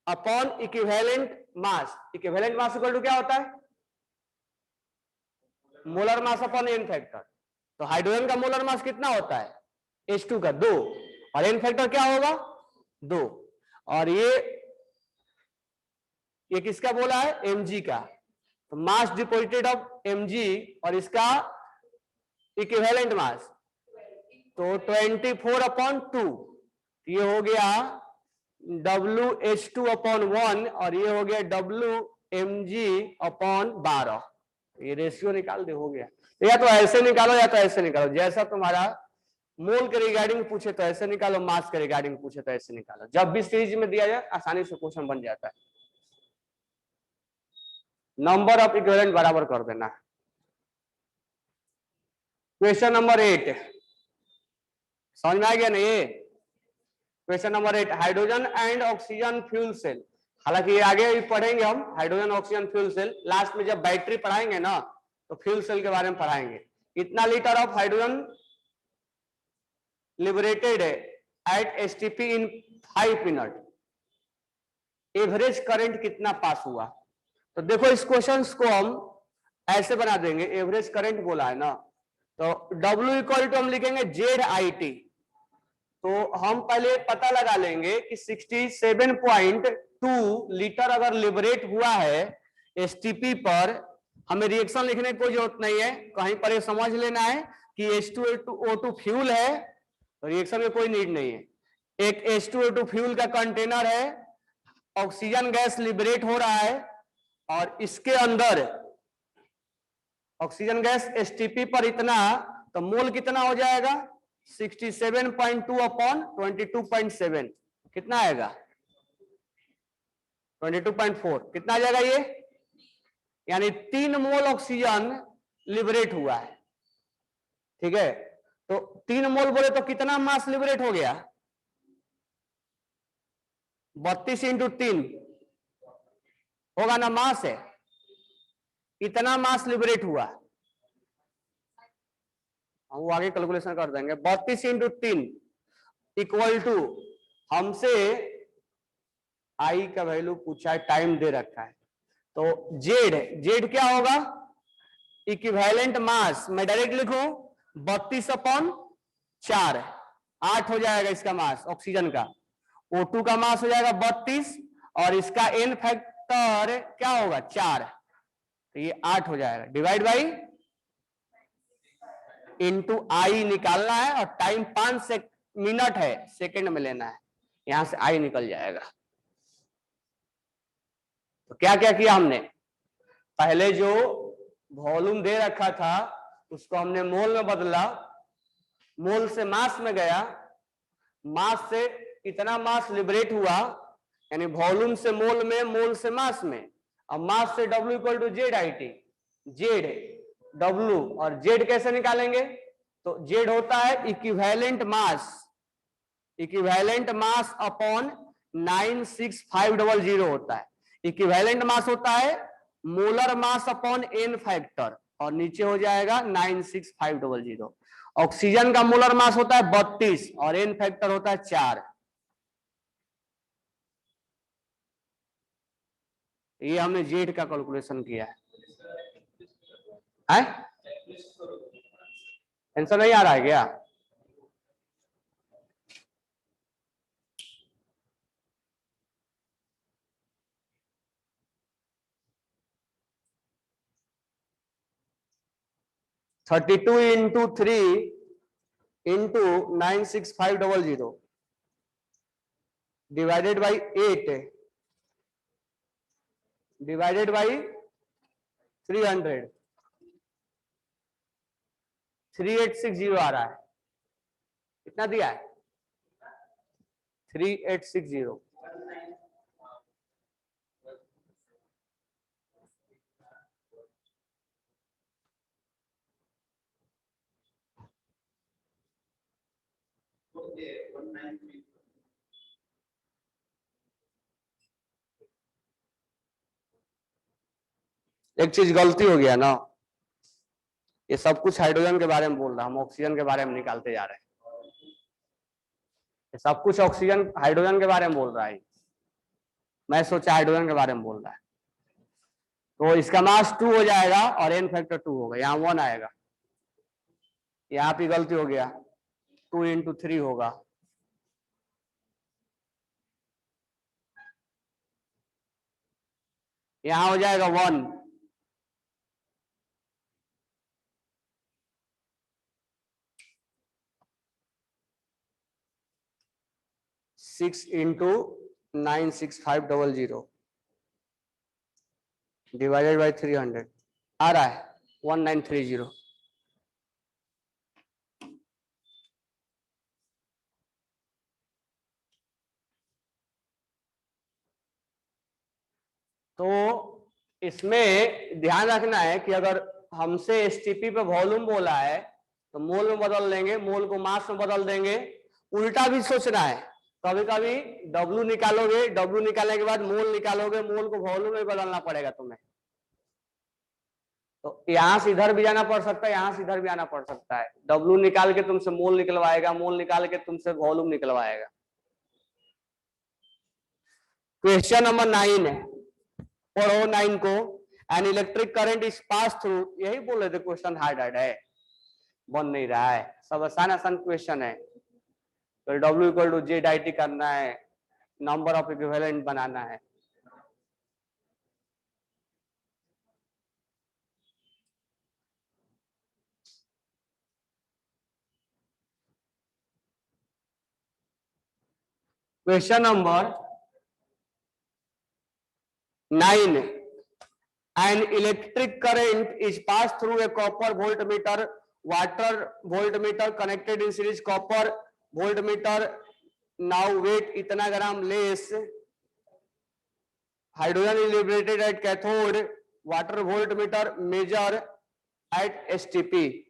upon equivalent mass. Equivalent mass equal to क्या होता है, molar mass upon n factor. तो हाइड्रोजन का मोलर मास कितना होता है H2 का 2, और एन फैक्टर क्या होगा 2, और ये किसका बोला है Mg का, तो मास डिपोजिटेड ऑफ Mg और इसका इक्विवेलेंट मास, तो 24/2, ये हो गया WH2/1 और ये हो गया WMg/12। ये रेशियो निकाल दे, हो गया। या तो ऐसे निकालो या तो ऐसे निकालो, जैसा तुम्हारा मोल के रिगार्डिंग पूछे तो ऐसे निकालो, मास के रिगार्डिंग पूछे तो ऐसे निकालो, जब भी सीरीज में दिया जाए आसानी से क्वेश्चन बन जाता है। नंबर ऑफ इक्विवेलेंट बराबर कर देना। क्वेश्चन नंबर 8 समझ में आ गया ना ये। Question number 8, hydrogen and oxygen fuel cell. हालांकि ये आगे भी पढ़ेंगे हम, hydrogen oxygen fuel cell last में जब बैटरी पढ़ाएंगे ना तो फ्यूल सेल के बारे में पढ़ाएंगे। इतना litre of hydrogen liberated at STP in 5 minute, average current कितना पास हुआ। तो देखो इस क्वेश्चन को हम ऐसे बना देंगे, एवरेज करंट बोला है ना, तो W इक्वल टू हम लिखेंगे ZIT। तो हम पहले पता लगा लेंगे कि 67.5 2 लीटर अगर लिबरेट हुआ है एसटीपी पर, हमें रिएक्शन लिखने की कोई जरूरत नहीं है, कहीं पर ये समझ लेना है कि H2O2 फ्यूल है, रिएक्शन में कोई नीड नहीं है। एक H2O2 फ्यूल का कंटेनर है, ऑक्सीजन गैस लिबरेट हो रहा है और इसके अंदर ऑक्सीजन गैस एसटीपी पर इतना, तो मोल कितना हो जाएगा 67.2 अपॉन 22.7, कितना आएगा 22.4, कितना आ जाएगा ये, यानी 3 मोल ऑक्सीजन लिबरेट हुआ है। ठीक है, तो 3 मोल बोले तो कितना मास लिबरेट हो गया, 32 इंटू 3 होगा ना, मास है, इतना मास लिबरेट हुआ, हम वो आगे कैलकुलेशन कर देंगे। 32 इंटू 3 इक्वल टू, हमसे आई का वैल्यू पूछा है, टाइम दे रखा है, तो जेड क्या होगा, इक्विवेलेंट मास, मैं डायरेक्ट लिखूं 32 अपॉन 4, 8 हो जाएगा इसका मास ऑक्सीजन का, O2 का मास हो जाएगा 32 और इसका एन फैक्टर क्या होगा 4, तो ये 8 हो जाएगा, डिवाइड बाई इंटू आई निकालना है और टाइम 5 मिनट है, सेकंड में लेना है, यहां से आई निकल जाएगा। तो क्या क्या किया हमने, पहले जो वॉल्यूम दे रखा था उसको हमने मोल में बदला, मोल से मास में गया, मास से इतना मास लिबरेट हुआ, यानी वॉल्यूम से मोल में, मोल से मास में, और मास से W equal to Z I T, Z W, और जेड कैसे निकालेंगे, तो जेड होता है इक्विवेलेंट मास अपॉन 96500 होता है, इक्विवेलेंट मास होता है molar mass upon n factor, और नीचे हो जाएगा 96500। ऑक्सीजन का मोलर मास होता है 32 और एन फैक्टर होता है 4। ये हमने जेड का कैलकुलेशन किया है, आंसर नहीं आ रहा है क्या, thirty two into 3 into 96500 divided by 8 divided by 300, 3860 आ रहा है, कितना दिया है 3860। एक चीज गलती हो गया ना, ये सब कुछ हाइड्रोजन के बारे में बोल रहा, हम ऑक्सीजन के बारे में निकालते जा रहे हैं, ये सब कुछ ऑक्सीजन हाइड्रोजन के बारे में बोल रहा है, मैं सोचा हाइड्रोजन के बारे में बोल रहा है। तो इसका मास 2 हो जाएगा और एन फैक्टर 2 होगा, यहाँ 1 आएगा, यहाँ पे गलती हो गया, 2 इंटू 3 होगा, यहाँ हो जाएगा 1, 6 इंटू 96500 डिवाइडेड बाई 300 आ रहा है 1930। तो इसमें ध्यान रखना है कि अगर हमसे एसटीपी पे वॉल्यूम बोला है तो मोल में बदल देंगे, मोल को मास में बदल देंगे, उल्टा भी सोचना है, कभी कभी W निकालोगे, W निकालने के बाद मोल निकालोगे, मोल को वॉल्यूम में बदलना पड़ेगा तुम्हें, तो यहां से इधर भी जाना पड़ सकता है, यहां से इधर भी आना पड़ सकता है, W निकाल के तुमसे मोल निकलवाएगा, मोल निकाल के तुमसे वॉल्यूम निकलवाएगा। क्वेश्चन नंबर 9 है, पढ़ो 9 को, an electric current is pass through, यही बोल रहे थे, क्वेश्चन हार्ड है, बन नहीं रहा है, सब आसान आसान क्वेश्चन है, तो W equal to Z I T करना है, नंबर ऑफ इक्विवेलेंट बनाना है, question number 9, an electric current is passed through a copper voltmeter, water voltmeter connected in series. Copper voltmeter now weight इतना ग्राम less, hydrogen is liberated at cathode, water voltmeter measure at STP.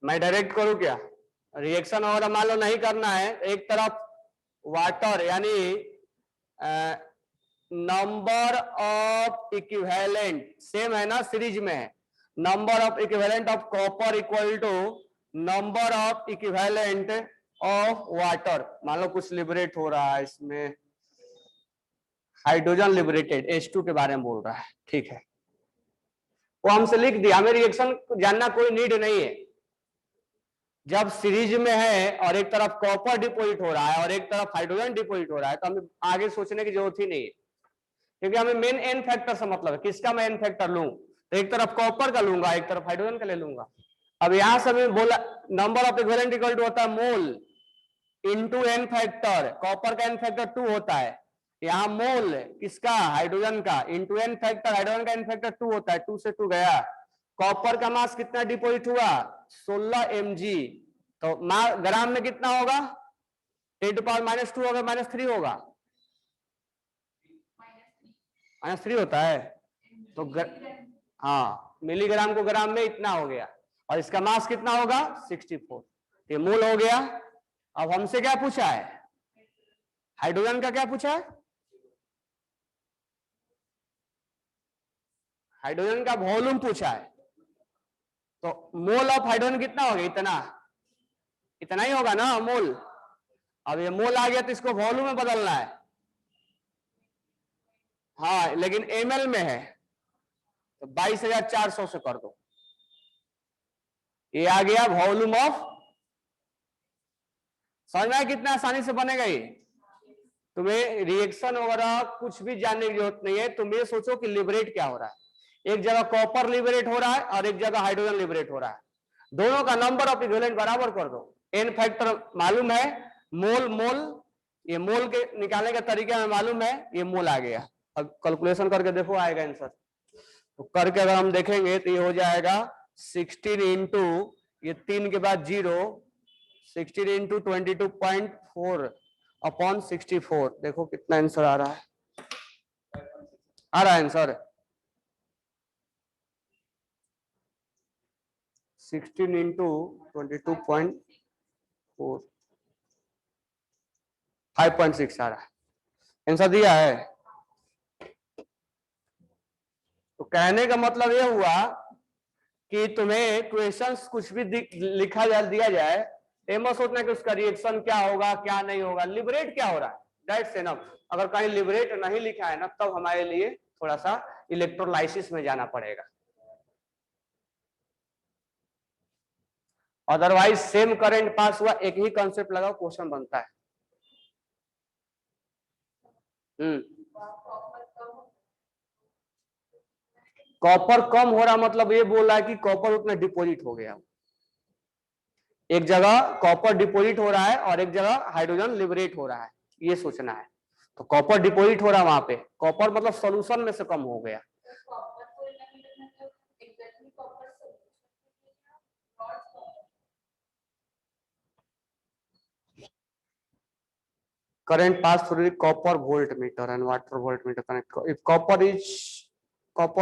मैं direct करूं क्या? Reaction वगैरह मान लो नहीं करना है, एक तरफ वाटर यानी नंबर ऑफ इक्विवेलेंट सेम है ना, सीरीज में है, number of equivalent of copper equal to number of equivalent of water. मान लो कुछ लिबरेट हो रहा है, इसमें हाइड्रोजन लिबरेटेड H2 के बारे में बोल रहा है, ठीक है, वो हमसे लिख दिया, हमें रिएक्शन जानना कोई नीड नहीं है। जब सीरीज में है और एक तरफ कॉपर डिपोजिट हो रहा है और एक तरफ हाइड्रोजन डिपोजिट हो रहा है, तो हमें आगे सोचने की जरूरत ही नहीं है, क्योंकि हमें मेन एन फैक्टर से मतलब है। किसका मैं एन फैक्टर लूं? तो एक तरफ कॉपर का लूंगा, एक तरफ हाइड्रोजन का ले लूंगा। अब यहां से हमें बोला number of equivalent equal to होता है mole into n factor, copper का एन फैक्टर 2 होता है, यहाँ मोल किसका? हाइड्रोजन का, इंटू एन फैक्टर, हाइड्रोजन का एन फैक्टर 2 होता है, 2 से 2 गया। कॉपर का मास कितना डिपोजिट हुआ? 16 mg, तो ग्राम में कितना होगा? 10⁻⁻2 होगा, -3 होगा, -3 होता है, तो हाँ, मिलीग्राम को ग्राम में इतना हो गया, और इसका मास कितना होगा? 64, ये मोल हो गया। अब हमसे क्या पूछा है? हाइड्रोजन का क्या पूछा है? हाइड्रोजन का वॉल्यूम पूछा है, तो मोल ऑफ हाइड्रोजन कितना हो गया? इतना, इतना ही होगा ना मोल। अब ये मोल आ गया तो इसको वॉल्यूम में बदलना है, हाँ, लेकिन ml में है, तो 22,400 से कर दो, ये आ गया वॉल्यूम ऑफ। समझ में कितना आसानी से बनेगा ये। तुम्हें रिएक्शन वगैरह कुछ भी जानने की जरूरत नहीं है, तुम ये सोचो कि लिबरेट क्या हो रहा है। एक जगह कॉपर लिबरेट हो रहा है और एक जगह हाइड्रोजन लिबरेट हो रहा है, दोनों का नंबर ऑफ इक्विवेलेंट बराबर कर दो, एन फैक्टर मालूम है, मोल मोल, ये मोल के निकालने का तरीका में मालूम है, ये मोल आ गया। अब कैलकुलेशन करके देखो आएगा आंसर, तो करके अगर हम देखेंगे तो ये हो जाएगा 16 इंटू ये 3 के बाद 0, 16 इंटू 22.4 अपॉन 64, देखो कितना आंसर आ रहा है, आ रहा है आंसर 16 इंटू 22.4 5.6 आ रहा है, आंसर दिया है। तो कहने का मतलब ये हुआ कि तुम्हें क्वेश्चंस कुछ भी लिखा दिया जाए, मत सोचना कि उसका रिएक्शन क्या होगा क्या नहीं होगा, लिबरेट क्या हो रहा है, दैट्स इनफ। अगर कहीं लिबरेट नहीं लिखा है ना, तब हमारे लिए थोड़ा सा इलेक्ट्रोलाइसिस में जाना पड़ेगा, अदरवाइज सेम करंट पास हुआ, एक ही कॉन्सेप्ट लगाओ, क्वेश्चन बनता है। कॉपर कम हो रहा मतलब ये बोल रहा है कि कॉपर उतना डिपोजिट हो गया, एक जगह कॉपर डिपोजिट हो रहा है और एक जगह हाइड्रोजन लिबरेट हो रहा है, ये सोचना है। तो कॉपर डिपोजिट हो रहा है वहां पे, कॉपर मतलब सॉल्यूशन में से कम हो गया। current pass through the copper voltmeter and water voltmeter connect. If copper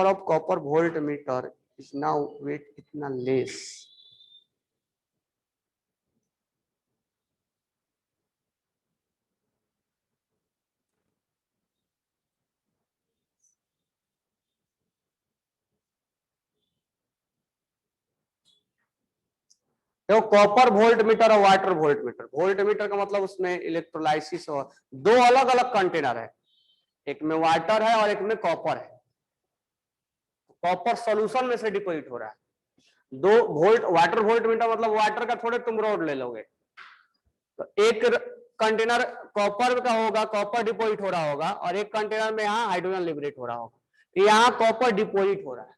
of copper voltmeter is now weight itna less, तो कॉपर वोल्टमीटर और वाटर वोल्टमीटर, वोल्टमीटर का मतलब उसमें इलेक्ट्रोलाइसिस और दो अलग अलग कंटेनर है, एक में वाटर है और एक में कॉपर है। कॉपर सॉल्यूशन में से डिपोजिट हो रहा है, दो वोल्ट वाटर वोल्टमीटर मतलब वाटर का थोड़े तुम रोड ले लोगे, तो एक कंटेनर कॉपर का होगा, कॉपर डिपोजिट हो रहा होगा, और एक कंटेनर में यहाँ हाइड्रोजन लिबरेट हो रहा होगा। यहां कॉपर डिपोजिट हो रहा है,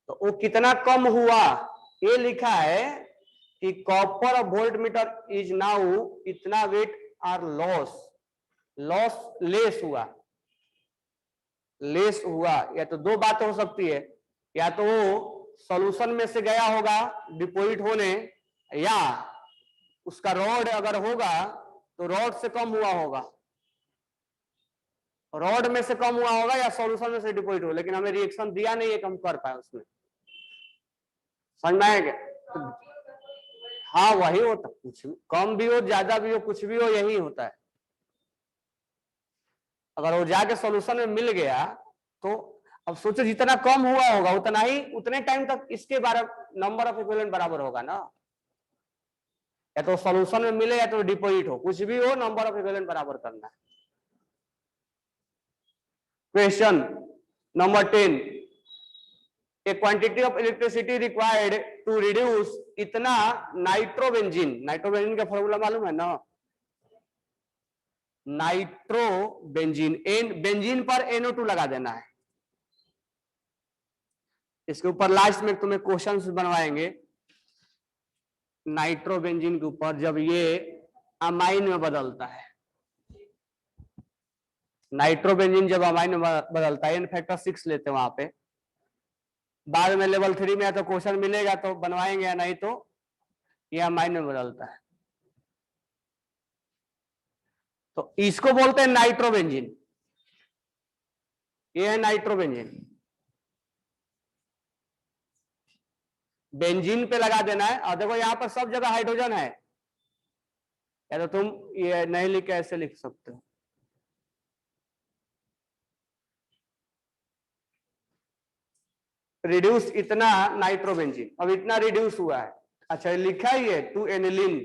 तो वो कितना कम हुआ, ये लिखा है कि copper volt meter is now इतना वेट आर लॉस लेस हुआ, लेस हुआ। या तो दो बात हो सकती है, या तो वो सॉल्यूशन में से गया होगा डिपोजिट होने, या उसका रॉड अगर होगा तो रॉड से कम हुआ होगा, रॉड में से कम हुआ होगा या सॉल्यूशन में से डिपोजिट हो, लेकिन हमें रिएक्शन दिया नहीं है कि हम कर पाए उसमें। समझ में आएगा? हाँ वही होता, कुछ कम भी हो ज्यादा भी हो कुछ भी हो यही होता है। अगर वो जाके सॉल्यूशन में मिल गया तो अब सोचो जितना कम हुआ होगा उतना ही उतने टाइम तक इसके नंबर ऑफ इक्विवेलेंट बराबर होगा ना, या तो सॉल्यूशन में मिले या तो डिपोजिट हो, कुछ भी हो नंबर ऑफ इक्विवेलेंट बराबर करना है। Question number 10, a quantity of electricity required to reduce इतना नाइट्रोबेंजीन का फॉर्मूला मालूम है ना, नाइट्रोबेंजीन, बेंजीन पर NO2 लगा देना है। इसके ऊपर लास्ट में तुम्हें क्वेश्चंस बनवाएंगे नाइट्रोबेंजीन के ऊपर, जब ये अमाइन में बदलता है, नाइट्रोबेंजीन जब अमाइन में बदलता है, फैक्टर 6 लेते हैं वहां पे, बाद में लेवल 3 में या तो क्वेश्चन मिलेगा तो बनवाएंगे या नहीं तो ये अमाइन में बदलता है। तो इसको बोलते हैं नाइट्रोबेंजीन, ये है नाइट्रोबेंजीन। बेंजीन पे लगा देना है, और देखो यहां पर सब जगह हाइड्रोजन है, या तो तुम ये नहीं लिख के ऐसे लिख सकते हो, रिड्यूस इतना नाइट्रोबेंजीन, अब इतना रिड्यूस हुआ है। अच्छा लिखा ही है टू एनिलीन,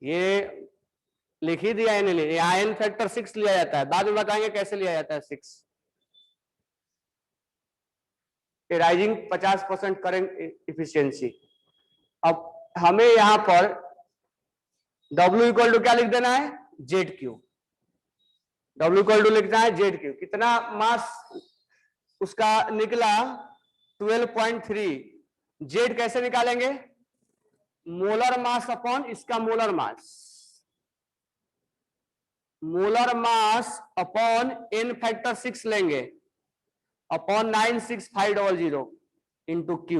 ये लिख ही दिया एनिलीन, यहाँ एन फैक्टर 6 लिया जाता है, बाद में बताएंगे कैसे लिया जाता है 6। Rising 50% current efficiency. अब हमें यहां पर W इक्वल टू क्या लिख देना है, ZQ, W इक्वल टू लिखना है ZQ, कितना मास उसका निकला 12.3, Z कैसे निकालेंगे, मोलर मास अपॉन इसका molar mass upon N factor 6 लेंगे अपॉन 96500 इंटू Q।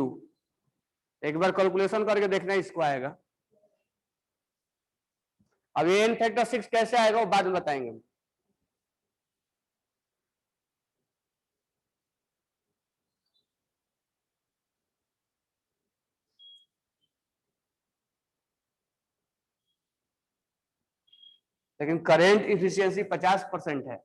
एक बार कैलकुलेशन करके देखना इसको आएगा। अब ये N फैक्टर 6 कैसे आएगा वो बाद में बताएंगे। लेकिन करेंट इफिशियंसी 50% है।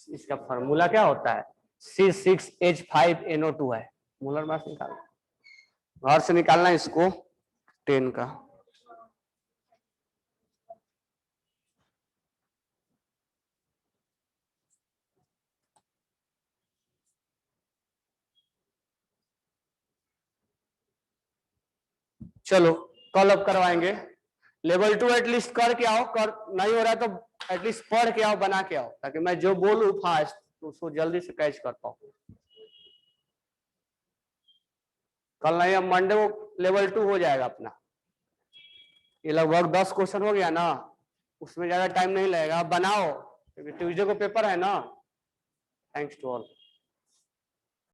इसका फॉर्मूला क्या होता है, C6H5NO2 है, मोलर मास निकालना, घर से निकालना इसको 10 का। चलो कल अब करवाएंगे। लेवल 2 एटलीस्ट करके आओ, कर नहीं हो रहा है तो एटलीस्ट पढ़ के आओ, बना के आओ, ताकि मैं जो बोलूं फास्ट तो उसको जल्दी से कैच कर पाऊं। कल नहीं, अब मंडे को लेवल 2 हो जाएगा अपना। ये लगभग 10 क्वेश्चन हो गया ना, उसमें ज्यादा टाइम नहीं लगेगा, आप बनाओ क्योंकि ट्यूसडे को पेपर है ना। Thanks to all.